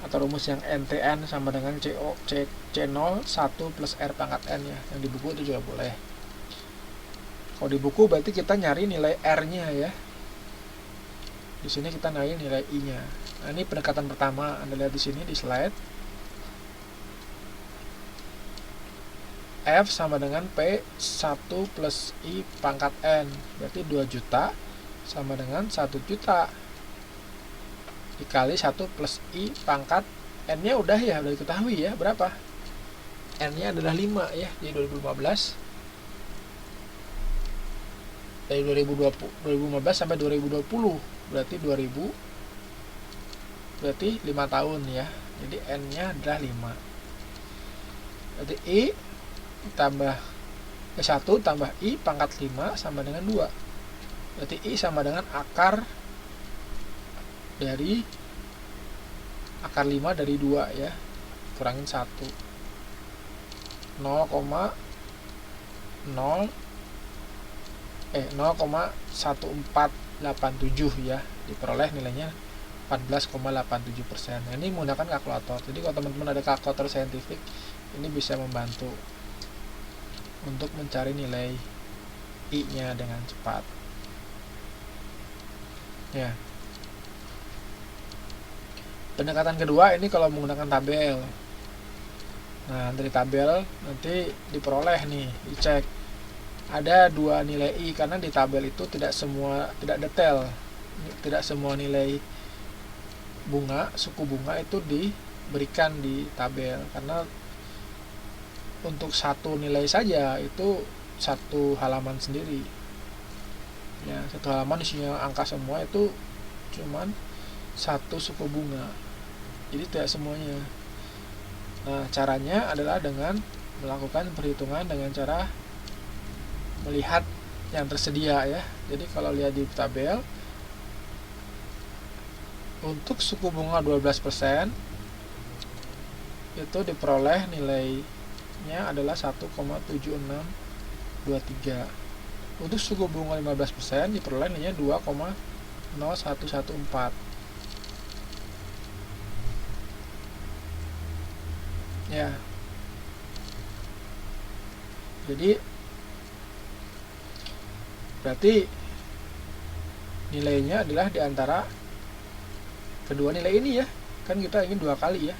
Atau rumus yang NTN sama dengan C0 1 plus R pangkat N ya. Yang di buku itu juga boleh. Kalau di buku berarti kita nyari nilai R-nya ya. Di sini kita nyari nilai I-nya. Nah, ini pendekatan pertama. Anda lihat di sini di slide. F sama dengan P 1 plus I pangkat N, berarti 2 juta sama dengan 1 juta dikali 1 plus I pangkat N nya udah diketahui ya, berapa? N nya adalah 5 ya, di 2015 dari 2015 sampai 2020 berarti 2000, berarti 5 tahun ya, jadi N nya adalah 5, berarti I tambah 1 tambah I pangkat 5 sama dengan 2. Berarti I sama dengan akar dari akar 5 dari 2 ya. Kurangin 1. 0,1487 ya. Diperoleh nilainya 14,87%. Nah, ini menggunakan kalkulator. Jadi kalau teman-teman ada kalkulator saintifik, ini bisa membantu untuk mencari nilai I-nya dengan cepat. Ya. Pendekatan kedua ini kalau menggunakan tabel. Nah, dari tabel nanti diperoleh nih, dicek. Ada 2 nilai I karena di tabel itu tidak detail. Tidak semua nilai bunga, suku bunga itu diberikan di tabel karena untuk satu nilai saja itu satu halaman sendiri ya, satu halaman isinya angka semua itu cuman satu suku bunga, jadi tidak semuanya. Nah, caranya adalah dengan melakukan perhitungan dengan cara melihat yang tersedia ya. Jadi kalau lihat di tabel untuk suku bunga 12% itu diperoleh nilainya adalah 1,7623. Untuk suku bunga 15% diperoleh nilainya 2,0114. Ya. Jadi berarti nilainya adalah di antara kedua nilai ini ya. Kan kita ingin 2 kali ya.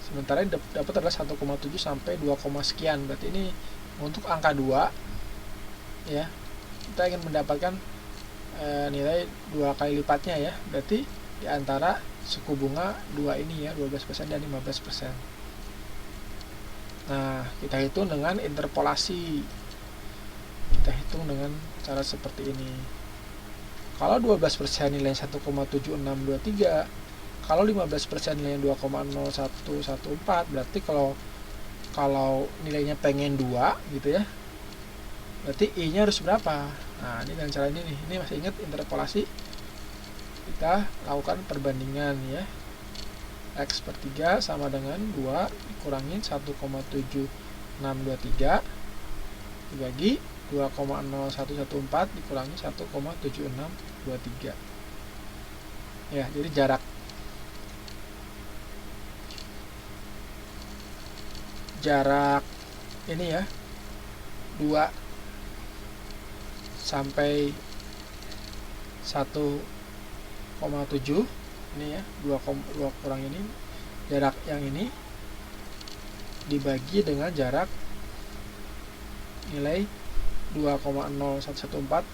Sementara yang dapat adalah 1,7 sampai 2, sekian. Berarti ini untuk angka 2 ya. Kita ingin mendapatkan nilai 2 kali lipatnya ya. Berarti di antara suku bunga 2 ini ya, 12% dan 15%. Nah, kita hitung dengan interpolasi. Kita hitung dengan cara seperti ini. Kalau 12% nilainya 1,7623, kalau 15% nilainya 2,0114, berarti kalau nilainya pengen 2 gitu ya, berarti I-nya harus berapa? Nah, ini dengan cara ini nih. Ini masih ingat interpolasi? Kita lakukan perbandingan ya. X per 3 sama dengan 2 dikurangin 1,7623 dibagi 2,0114 dikurangi 1,7623. Ya, jadi jarak ini ya 2 sampai 1,7 ini ya, 2 kurang ini, jarak yang ini dibagi dengan jarak nilai 2,0114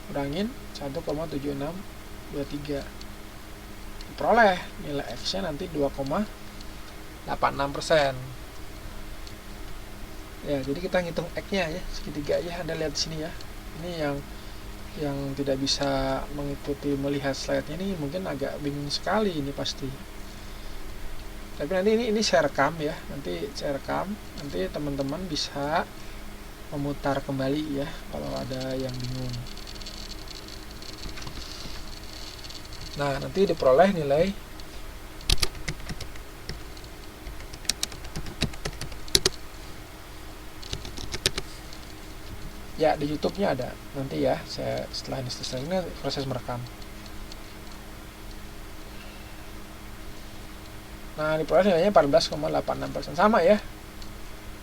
kurangin 1,7623, diperoleh nilai X nya nanti 2,86%. Ya, jadi kita ngitung X nya ya, segitiga ya, Anda lihat di sini ya. Ini yang tidak bisa melihat slide-nya ini mungkin agak bingung sekali ini pasti. Tapi nanti ini saya rekam ya, nanti teman-teman bisa memutar kembali ya kalau ada yang bingung. Nah, nanti diperoleh nilai ya, di YouTube-nya ada nanti ya. Saya setelah ini selesai, ini proses merekam. Nah, diperoleh nilainya 14,86%, sama ya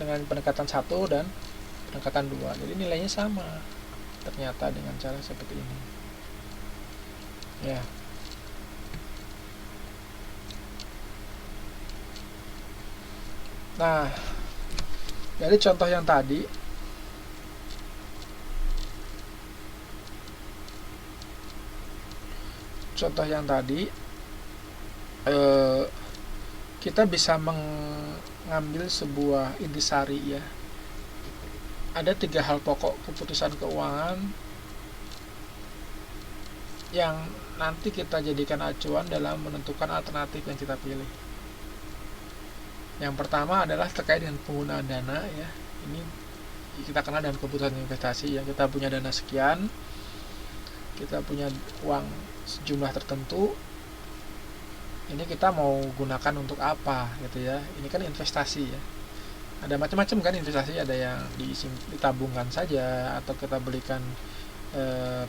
dengan pendekatan 1 dan pendekatan 2. Jadi nilainya sama ternyata dengan cara seperti ini ya. Nah, dari contoh yang tadi kita bisa mengambil sebuah intisari ya. Ada 3 hal pokok keputusan keuangan yang nanti kita jadikan acuan dalam menentukan alternatif yang kita pilih. Yang pertama adalah terkait dengan penggunaan dana ya. Ini kita kenal dengan keputusan investasi ya. Kita punya dana sekian, kita punya uang sejumlah tertentu, ini kita mau gunakan untuk apa gitu ya. Ini kan investasi ya. Ada macam-macam kan investasi, ada yang ditabungkan saja, atau kita belikan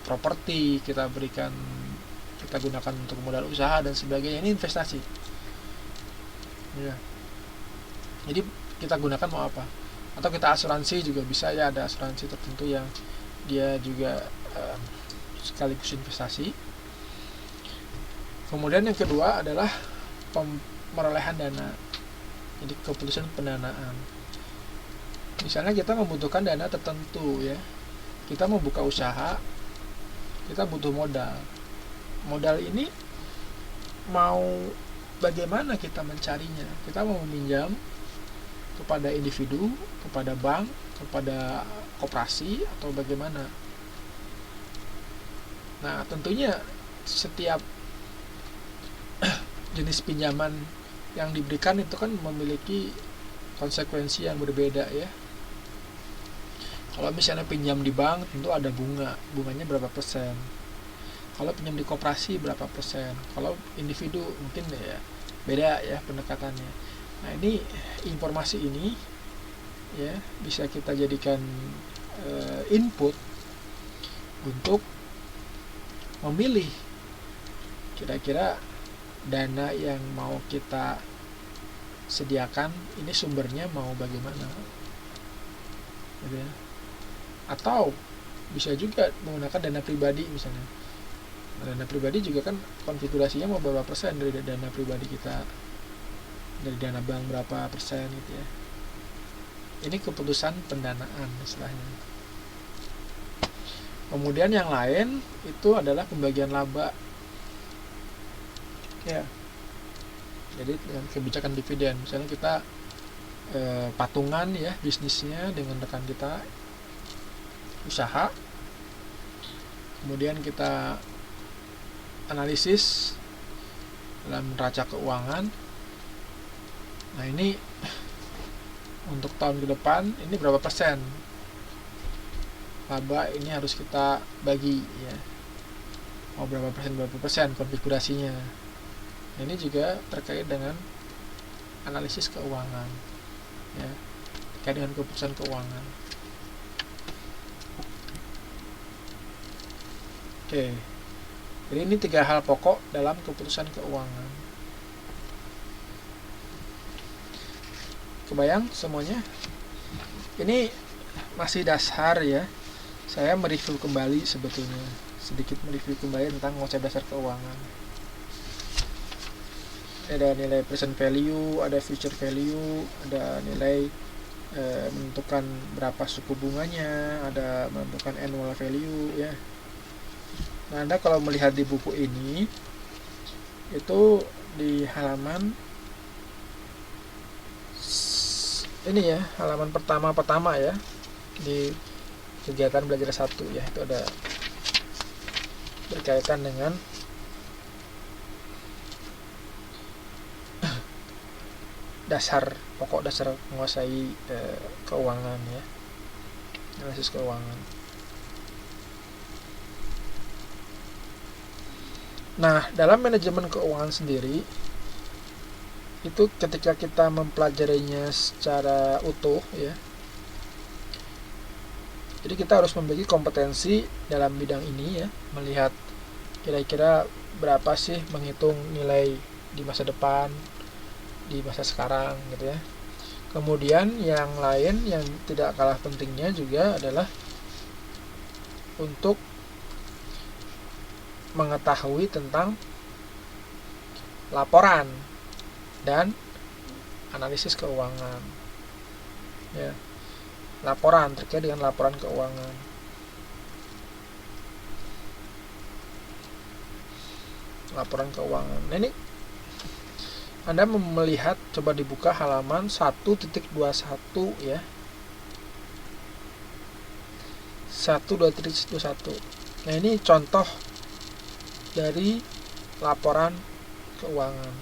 properti, kita gunakan untuk modal usaha dan sebagainya. Ini investasi ya. Jadi kita gunakan mau apa, atau kita asuransi juga bisa ya. Ada asuransi tertentu yang dia juga sekaligus investasi. Kemudian yang kedua adalah perolehan dana, jadi keputusan pendanaan. Misalnya kita membutuhkan dana tertentu ya, kita mau buka usaha, kita butuh modal. Modal ini mau bagaimana kita mencarinya? Kita mau meminjam kepada individu, kepada bank, kepada koperasi, atau bagaimana? Nah, tentunya setiap jenis pinjaman yang diberikan itu kan memiliki konsekuensi yang berbeda ya. Kalau misalnya pinjam di bank, tentu ada bunganya berapa persen. Kalau pinjam di koperasi berapa persen. Kalau individu mungkin ya beda ya pendekatannya. Nah, ini informasi ini ya bisa kita jadikan input untuk memilih kira-kira dana yang mau kita sediakan ini sumbernya mau bagaimana gitu ya. Atau bisa juga menggunakan dana pribadi misalnya. Dana pribadi juga kan konfigurasinya mau berapa persen dari dana pribadi kita, dari dana bank berapa persen gitu ya. Ini keputusan pendanaan istilahnya. Kemudian yang lain itu adalah pembagian laba ya. Jadi dengan kebijakan dividen, misalnya kita patungan ya bisnisnya dengan rekan kita, usaha, kemudian kita analisis dalam neraca keuangan. Nah, ini untuk tahun ke depan ini berapa persen laba ini harus kita bagi ya, mau berapa persen konfigurasinya. Ini juga terkait dengan analisis keuangan ya, terkait dengan keputusan keuangan. Oke, jadi ini 3 hal pokok dalam keputusan keuangan. Kebayang semuanya? Ini masih dasar ya. Saya mereview kembali sebetulnya, sedikit mereview kembali tentang konsep dasar keuangan. Ada nilai present value, ada future value, ada nilai menentukan berapa suku bunganya, ada menentukan annual value ya. Nah, Anda kalau melihat di buku ini, itu di halaman ini ya, halaman pertama ya, di kegiatan belajar 1 ya, itu ada berkaitan dengan pokok dasar menguasai keuangan ya, analisis keuangan. Nah, dalam manajemen keuangan sendiri itu ketika kita mempelajarinya secara utuh ya, jadi kita harus memiliki kompetensi dalam bidang ini ya, melihat kira-kira berapa sih menghitung nilai di masa depan, di masa sekarang gitu ya. Kemudian yang lain yang tidak kalah pentingnya juga adalah untuk mengetahui tentang laporan dan analisis keuangan ya, laporan terkait dengan laporan keuangan. Laporan keuangan. Nah, ini Anda melihat, coba dibuka halaman 1.21 ya. 1.21. Nah, ini contoh dari laporan keuangan.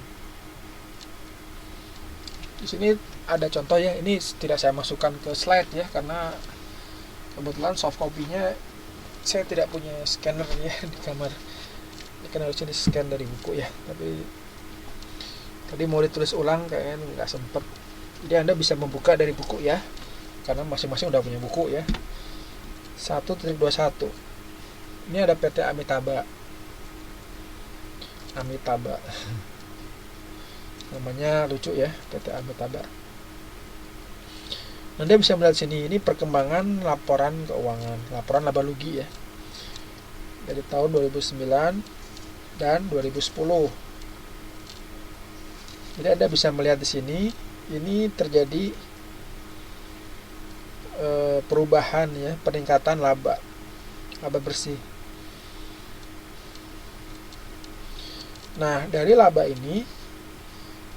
Di sini ada contoh ya, ini tidak saya masukkan ke slide ya, karena kebetulan soft copy-nya saya tidak punya scanner ya di kamar. Ini kan harusnya di scan dari buku ya, tapi tadi mau ditulis ulang kayaknya nggak sempet. Jadi Anda bisa membuka dari buku ya, karena masing-masing udah punya buku ya. 1.21. Ini ada PT Amitabha. Namanya lucu ya, PT Amitabha. Anda bisa melihat sini, ini perkembangan laporan keuangan, laporan laba rugi ya, dari tahun 2009 dan 2010. Jadi Anda bisa melihat di sini, ini terjadi perubahan ya, peningkatan laba bersih. Nah, dari laba ini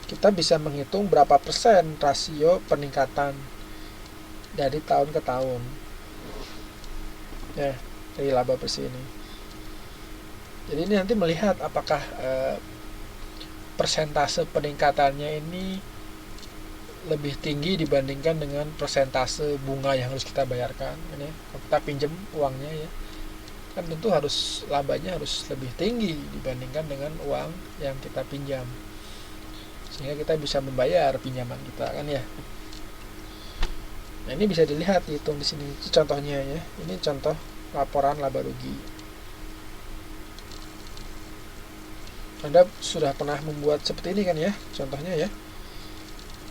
kita bisa menghitung berapa persen rasio peningkatan dari tahun ke tahun ya, dari laba bersih ini. Jadi ini nanti melihat apakah persentase peningkatannya ini lebih tinggi dibandingkan dengan persentase bunga yang harus kita bayarkan ini. Kalau kita pinjam uangnya ya, kan tentu harus labanya harus lebih tinggi dibandingkan dengan uang yang kita pinjam, sehingga kita bisa membayar pinjaman kita kan ya. Nah, ini bisa dilihat, dihitung di sini. Itu contohnya ya. Ini contoh laporan laba rugi. Anda sudah pernah membuat seperti ini kan ya, contohnya ya.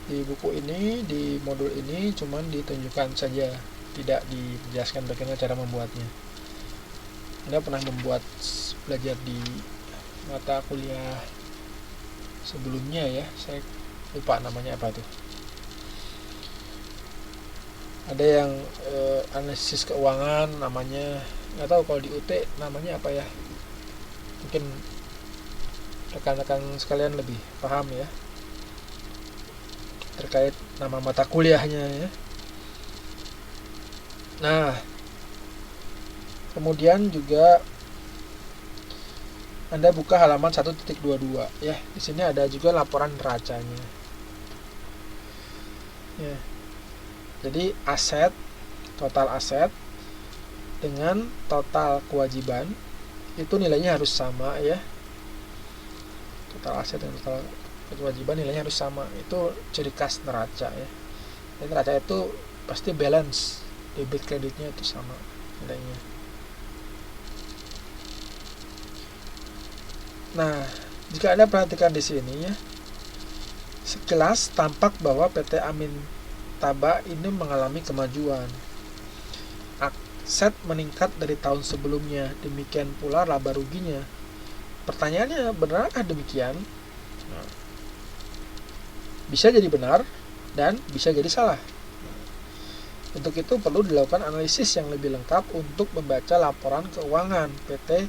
Di buku ini, di modul ini cuman ditunjukkan saja, tidak dijelaskan bagaimana cara membuatnya. Anda pernah membuat, belajar di mata kuliah sebelumnya ya, saya lupa namanya apa tuh. Ada yang analisis keuangan namanya, nggak tahu kalau di UT namanya apa ya, mungkin rekan-rekan sekalian lebih paham ya terkait nama mata kuliahnya ya. Nah, Kemudian juga Anda buka halaman 1.22 ya. Di sini ada juga laporan neracanya. Ya. Jadi aset, total aset dengan total kewajiban itu nilainya harus sama ya. Total aset dan total kewajiban nilainya harus sama. Itu ciri khas neraca ya. Dan neraca itu pasti balance, debit kreditnya itu sama nilainya. Nah, jika Anda perhatikan di sini ya, sekilas tampak bahwa PT Amintaba ini mengalami kemajuan. Aset meningkat dari tahun sebelumnya, demikian pula laba ruginya. Pertanyaannya, benarkah demikian? Nah, bisa jadi benar dan bisa jadi salah. Untuk itu perlu dilakukan analisis yang lebih lengkap untuk membaca laporan keuangan PT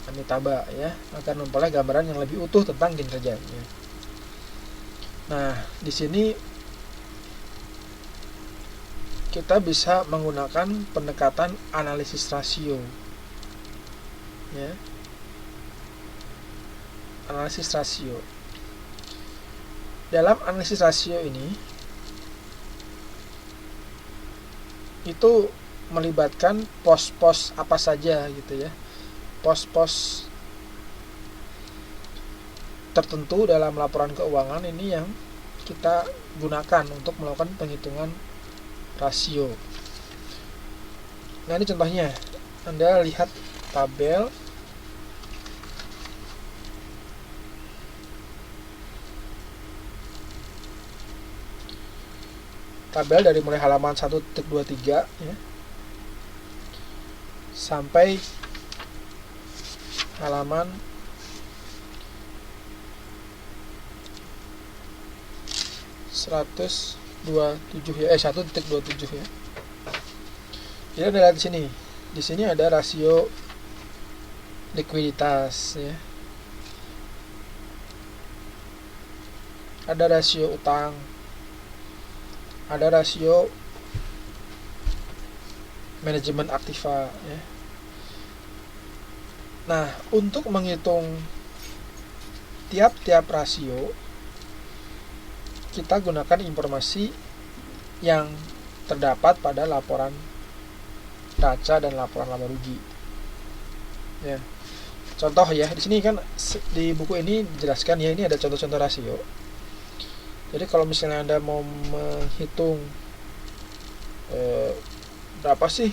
Amintaba ya, agar memperoleh gambaran yang lebih utuh tentang kinerjanya. Nah, di sini kita bisa menggunakan pendekatan analisis rasio. Ya. Analisis rasio. Dalam analisis rasio ini itu melibatkan pos-pos apa saja gitu ya. Pos-pos tertentu dalam laporan keuangan ini yang kita gunakan untuk melakukan penghitungan rasio. Nah, ini contohnya. Anda lihat tabel dari mulai halaman 1.23 ya, sampai halaman 127 ya, 1.27 ya. Jadi Anda lihat di sini. Di sini ada rasio likuiditas ya. Ada rasio utang. Ada rasio manajemen aktiva ya. Nah, untuk menghitung tiap-tiap rasio, kita gunakan informasi yang terdapat pada laporan neraca dan laporan laba rugi. Ya. Contoh ya, di sini kan di buku ini dijelaskan ya, ini ada contoh-contoh rasio. Jadi kalau misalnya Anda mau menghitung berapa sih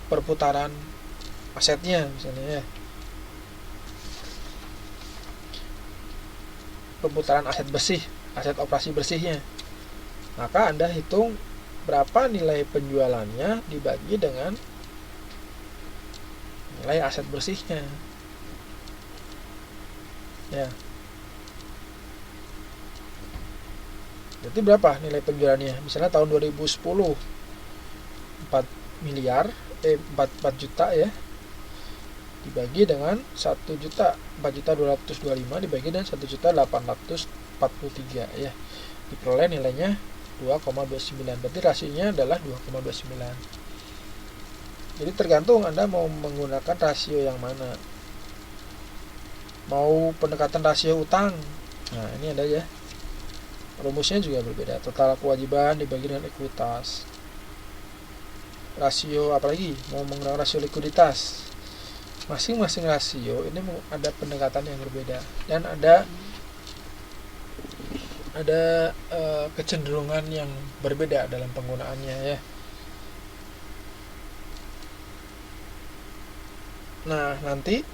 perputaran asetnya misalnya ya. Perputaran aset bersih, aset operasi bersihnya. Maka Anda hitung berapa nilai penjualannya dibagi dengan nilai aset bersihnya. Ya. Berarti berapa nilai penjualannya? Misalnya tahun 2010 4 miliar 4 juta ya. Dibagi dengan 1 juta 4.225 dibagi dengan 1.843 ya. Diperoleh nilainya 2,29. Berarti rasionya adalah 2,29. Jadi tergantung Anda mau menggunakan rasio yang mana. Mau pendekatan rasio utang. Nah, ini ada ya. Rumusnya juga berbeda. Total kewajiban dibagi dengan ekuitas. Rasio apalagi? Mau menggunakan rasio likuiditas. Masing-masing rasio ini ada pendekatan yang berbeda dan ada kecenderungan yang berbeda dalam penggunaannya ya. Nah, nanti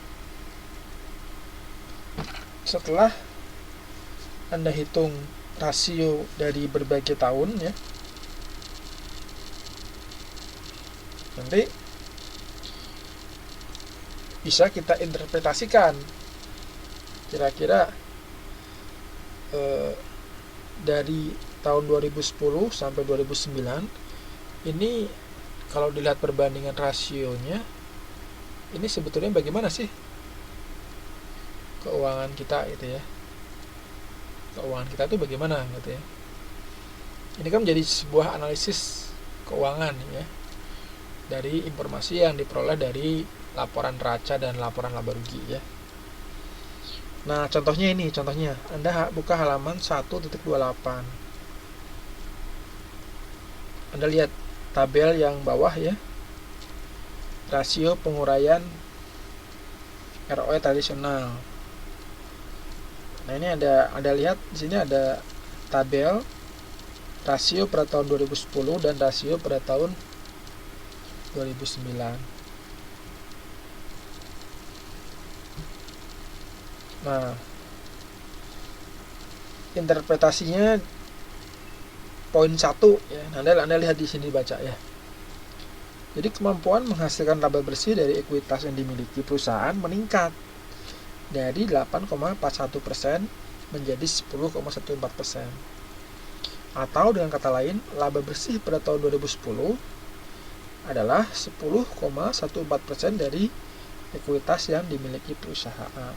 setelah Anda hitung rasio dari berbagai tahun ya, nanti bisa kita interpretasikan kira-kira dari tahun 2010 sampai 2009 ini kalau dilihat perbandingan rasionya ini sebetulnya bagaimana sih keuangan kita gitu ya. Keuangan kita itu bagaimana gitu ya. Ini kan menjadi sebuah analisis keuangan ya. dari informasi yang diperoleh dari laporan neraca dan laporan laba rugi ya. Nah, contohnya ini, Anda buka halaman 1.28. Anda lihat tabel yang bawah ya. Rasio penguraian ROE tradisional. Nah, ini Anda lihat di sini ada tabel rasio pada tahun 2010 dan rasio pada tahun 2009. Nah, interpretasinya poin 1 ya. Anda lihat di sini baca ya. Jadi kemampuan menghasilkan laba bersih dari ekuitas yang dimiliki perusahaan meningkat dari 8,41% menjadi 10,14%. Atau dengan kata lain, laba bersih pada tahun 2010 adalah 10,14% dari ekuitas yang dimiliki perusahaan.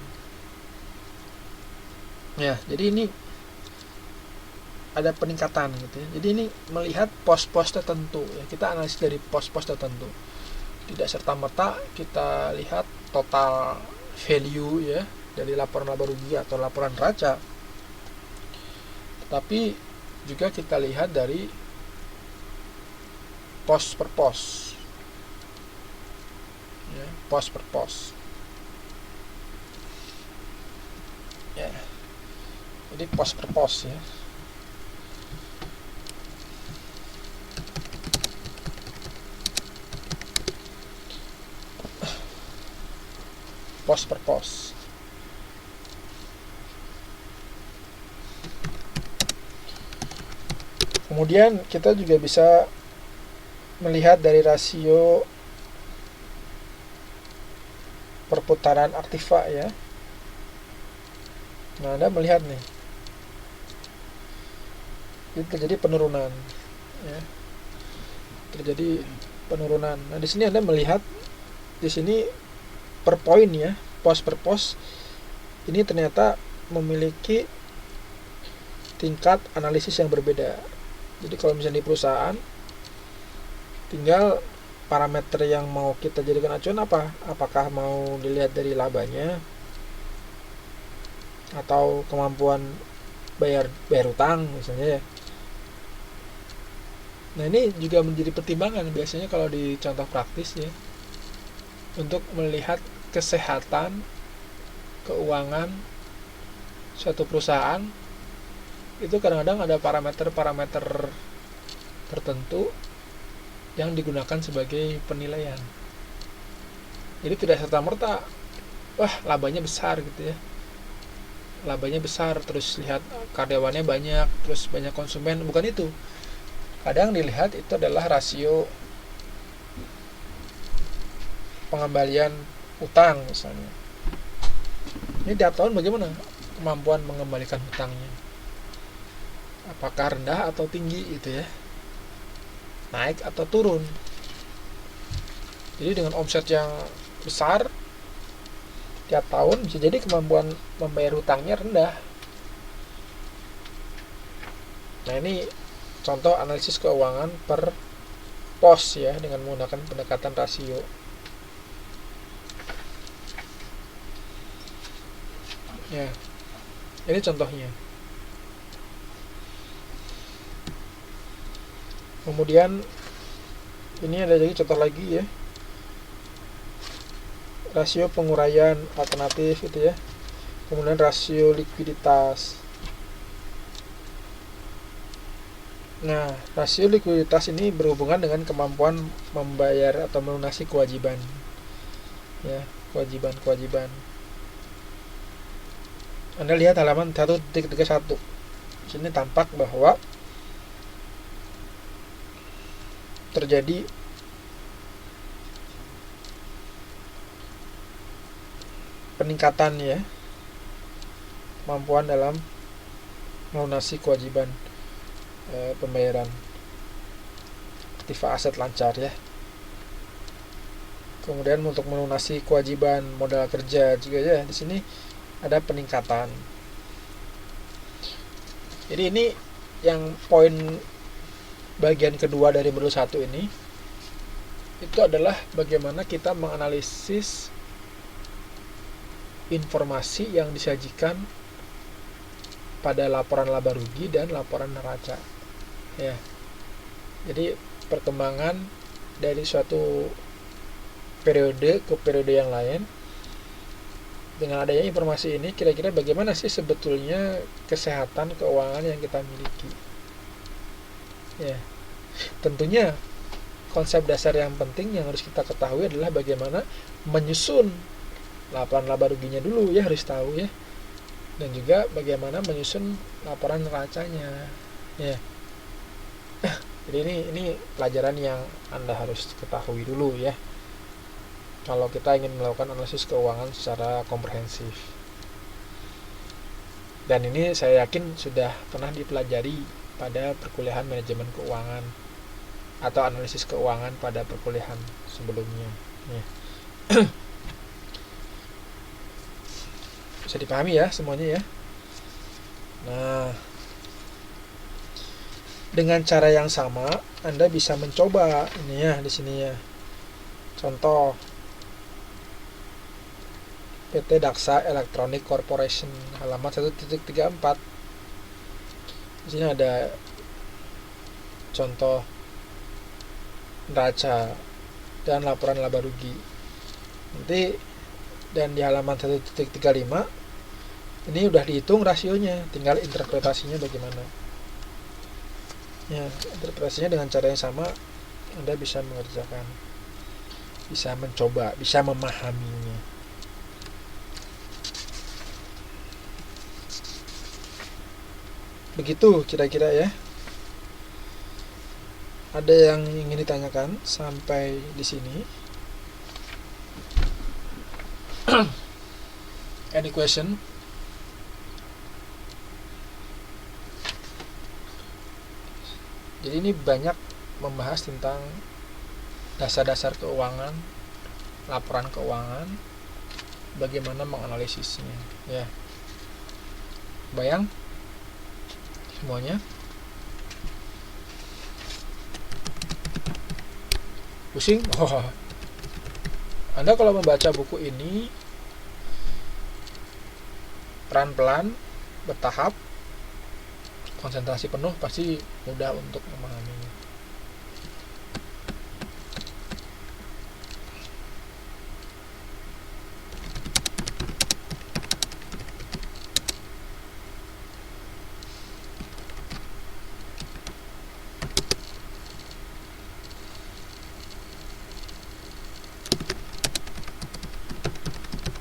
Ya, jadi ini ada peningkatan gitu ya. Jadi ini melihat pos-pos tertentu ya. Kita analisis dari pos-pos tertentu. Tidak serta-merta kita lihat total value ya dari laporan laba rugi atau laporan neraca. Tetapi juga kita lihat dari pos per pos. Ya, pos per pos. Ya. Jadi pos per pos ya. Pos per pos. Kemudian kita juga bisa melihat dari rasio perputaran aktiva ya. Nah, Anda melihat nih, itu terjadi penurunan ya. Terjadi penurunan. Nah, di sini Anda melihat di sini per poin ya, pos per pos ini ternyata memiliki tingkat analisis yang berbeda. Jadi kalau misalnya di perusahaan, tinggal parameter yang mau kita jadikan acuan apa? Apakah mau dilihat dari labanya atau kemampuan bayar utang misalnya ya. Nah, ini juga menjadi pertimbangan biasanya kalau di contoh praktis ya, untuk melihat kesehatan keuangan suatu perusahaan. Itu kadang-kadang ada parameter-parameter tertentu yang digunakan sebagai penilaian. Jadi tidak serta-merta wah labanya besar gitu ya, labanya besar terus lihat karyawannya banyak, terus banyak konsumen, bukan itu. Kadang dilihat itu adalah rasio pengembalian utang misalnya. Ini tiap tahun bagaimana kemampuan mengembalikan hutangnya, apakah rendah atau tinggi itu ya, naik atau turun. Jadi dengan omset yang besar tiap tahun bisa jadi kemampuan membayar hutangnya rendah. Nah, ini contoh analisis keuangan per pos ya, dengan menggunakan pendekatan rasio. Ya, ini contohnya. Kemudian ini ada lagi contoh lagi ya, rasio penguraian alternatif itu ya. Kemudian rasio likuiditas. Nah, rasio likuiditas ini berhubungan dengan kemampuan membayar atau melunasi kewajiban. Ya, kewajiban. Anda lihat halaman 1.31. Di sini tampak bahwa terjadi peningkatan ya, kemampuan dalam melunasi kewajiban pembayaran aktiva aset lancar ya. Kemudian untuk melunasi kewajiban modal kerja juga ya, di sini ada peningkatan. Jadi ini yang poin bagian kedua dari modul 1 ini. itu adalah bagaimana kita menganalisis informasi yang disajikan pada laporan laba rugi dan laporan neraca. Ya. Jadi perkembangan dari suatu periode ke periode yang lain, dengan adanya informasi ini, kira-kira bagaimana sih sebetulnya kesehatan keuangan yang kita miliki. Ya. Tentunya konsep dasar yang penting yang harus kita ketahui adalah bagaimana menyusun laporan laba ruginya dulu, ya, harus tahu, ya. Dan juga bagaimana menyusun laporan neracanya, ya. Jadi ini pelajaran yang Anda harus ketahui dulu, ya, kalau kita ingin melakukan analisis keuangan secara komprehensif. Dan ini saya yakin sudah pernah dipelajari pada perkuliahan manajemen keuangan atau analisis keuangan pada perkuliahan sebelumnya, ya. Bisa dipahami ya semuanya, ya. Nah, dengan cara yang sama Anda bisa mencoba ini, ya, di sini, ya. Contoh PT Daksa Electronic Corporation halaman 1.34. Di sini ada contoh neraca dan laporan laba rugi. Nanti dan di halaman 1.35 ini udah dihitung rasionya, tinggal interpretasinya bagaimana. Ya, interpretasinya dengan cara yang sama Anda bisa mengerjakan, bisa mencoba, bisa memahaminya. Begitu kira-kira, ya. Ada yang ingin ditanyakan sampai di sini? Any question? Jadi ini banyak membahas tentang dasar-dasar keuangan, laporan keuangan, bagaimana menganalisisnya, ya. Bayang semuanya? Pusing? Oh. Anda kalau membaca buku ini pelan-pelan, bertahap, konsentrasi penuh, pasti mudah untuk memahaminya.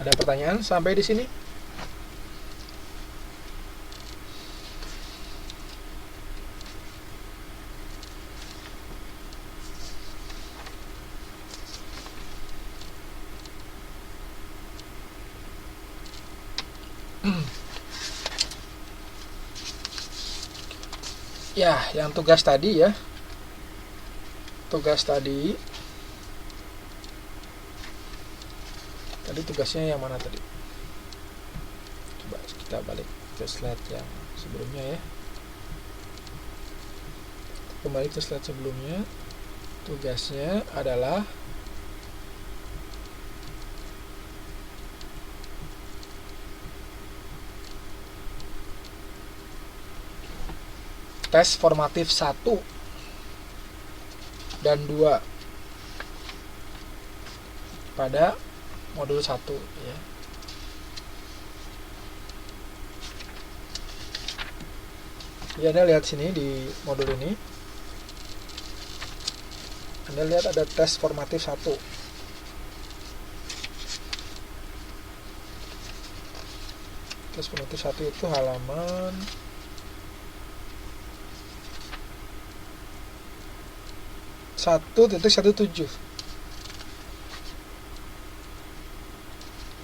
Ada pertanyaan sampai di sini? Ya, yang tugas tadi, ya. Tugas tadi tugasnya yang mana tadi? Coba kita balik ke slide yang sebelumnya, ya. Kembali ke slide sebelumnya. Tugasnya adalah tes formatif 1 dan 2 pada modul 1, ya. Jadi Anda lihat sini di modul ini, Anda lihat ada tes formatif 1. Tes formatif 1 itu halaman 1.17.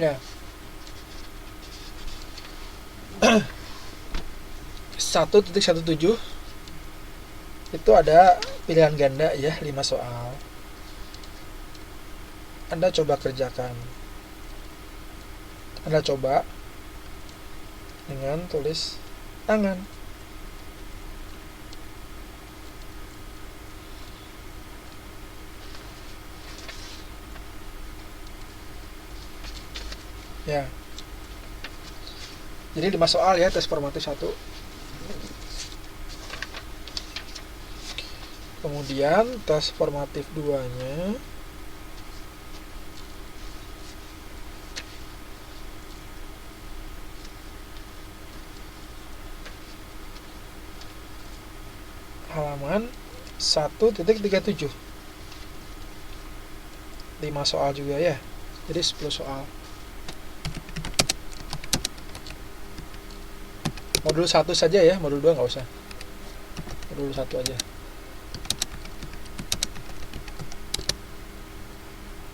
Ya. 1.17 itu ada pilihan ganda, ya, 5 soal. Anda coba kerjakan. Anda coba dengan tulis tangan. Ya. Jadi 5 soal ya tes formatif 1. Kemudian tes formatif 2-nya halaman 1.37. 5 soal juga ya. Jadi 10 soal. Modul 1 saja ya, modul 2 nggak usah. Modul 1 aja.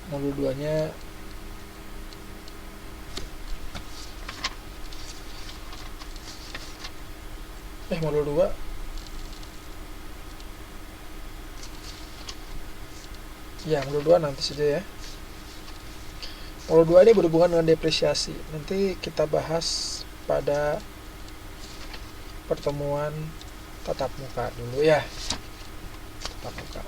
Modul 2-nya modul 2 ya, modul 2 nanti saja ya. Modul 2 ini berhubungan dengan depresiasi. Nanti kita bahas pada pertemuan tatap muka dulu ya. Tatap muka.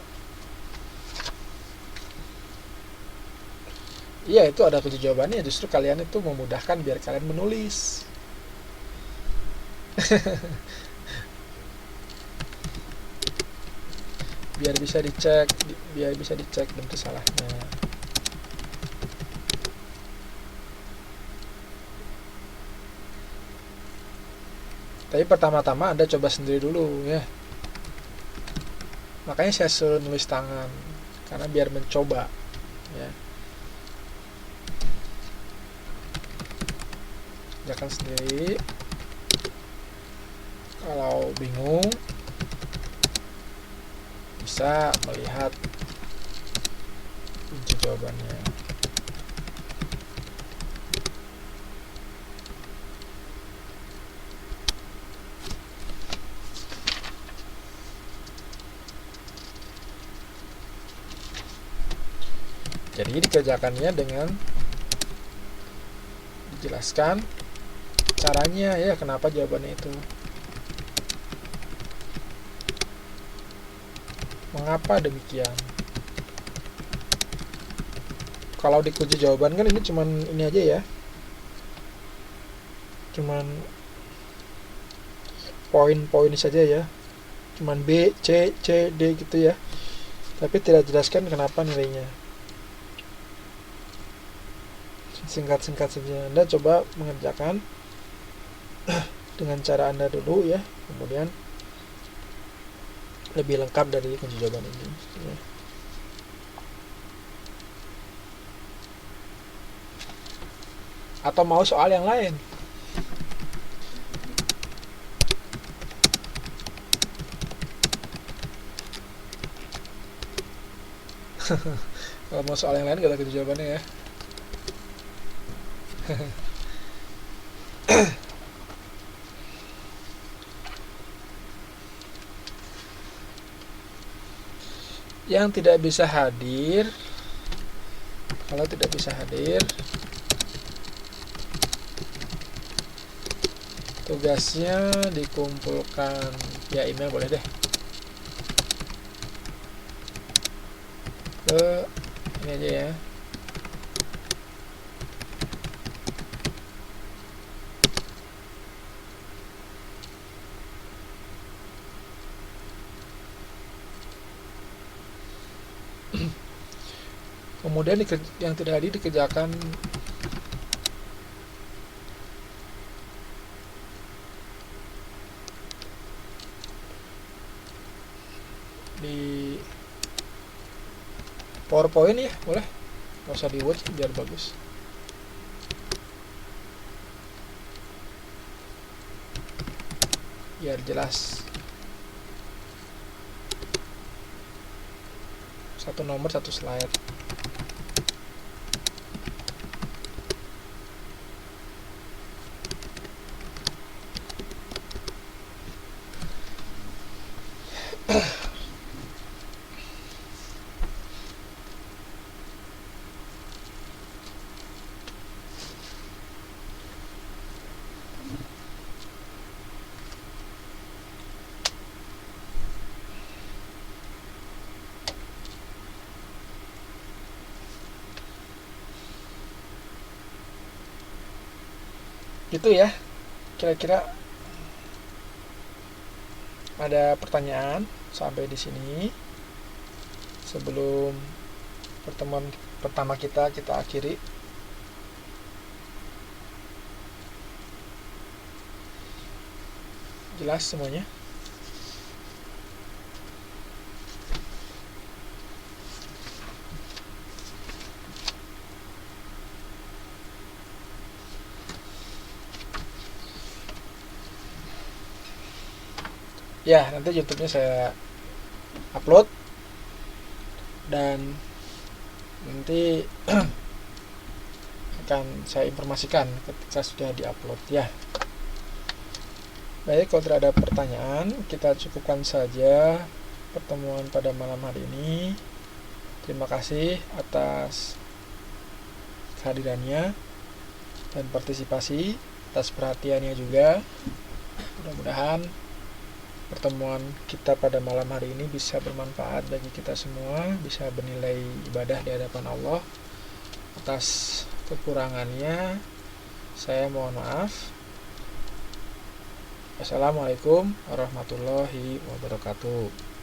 Iya, itu ada kunci jawabannya. Justru kalian itu memudahkan biar kalian menulis. biar bisa dicek bentuk salahnya. Tapi pertama-tama Anda coba sendiri dulu ya. Makanya saya suruh nulis tangan, karena biar mencoba ya. Kerjakan sendiri. Kalau bingung bisa melihat kunci jawabannya. Jadi dikerjakannya dengan dijelaskan caranya ya, kenapa jawabannya itu, mengapa demikian. Kalau di kunci jawaban kan ini cuman ini aja ya, cuman poin-poin saja ya, cuman B, C, C, D gitu ya, tapi tidak jelaskan kenapa nilainya. Singkat-singkat saja. Anda coba mengerjakan dengan cara Anda dulu ya, kemudian lebih lengkap dari kunci jawaban ini ya. Atau mau soal yang lain? Kalau mau soal yang lain gak ada kunci jawabannya ya. Yang tidak bisa hadir, kalau tidak bisa hadir, tugasnya dikumpulkan via email boleh deh ke ini aja ya. Kemudian yang tidak hadir dikerjakan di PowerPoint ya, boleh, nggak usah di Word biar bagus. Biar jelas. Satu nomor, satu slide. Gitu ya, kira-kira ada pertanyaan sampai di sini sebelum pertemuan pertama kita akhiri. Jelas semuanya? Ya, nanti YouTube-nya saya upload dan nanti akan saya informasikan ketika sudah diupload ya. Baik, kalau tidak ada pertanyaan, kita cukupkan saja pertemuan pada malam hari ini. Terima kasih atas kehadirannya dan partisipasi, atas perhatiannya juga. Mudah-mudahan pertemuan kita pada malam hari ini bisa bermanfaat bagi kita semua, bisa bernilai ibadah di hadapan Allah. Atas kekurangannya, saya mohon maaf. Assalamualaikum warahmatullahi wabarakatuh.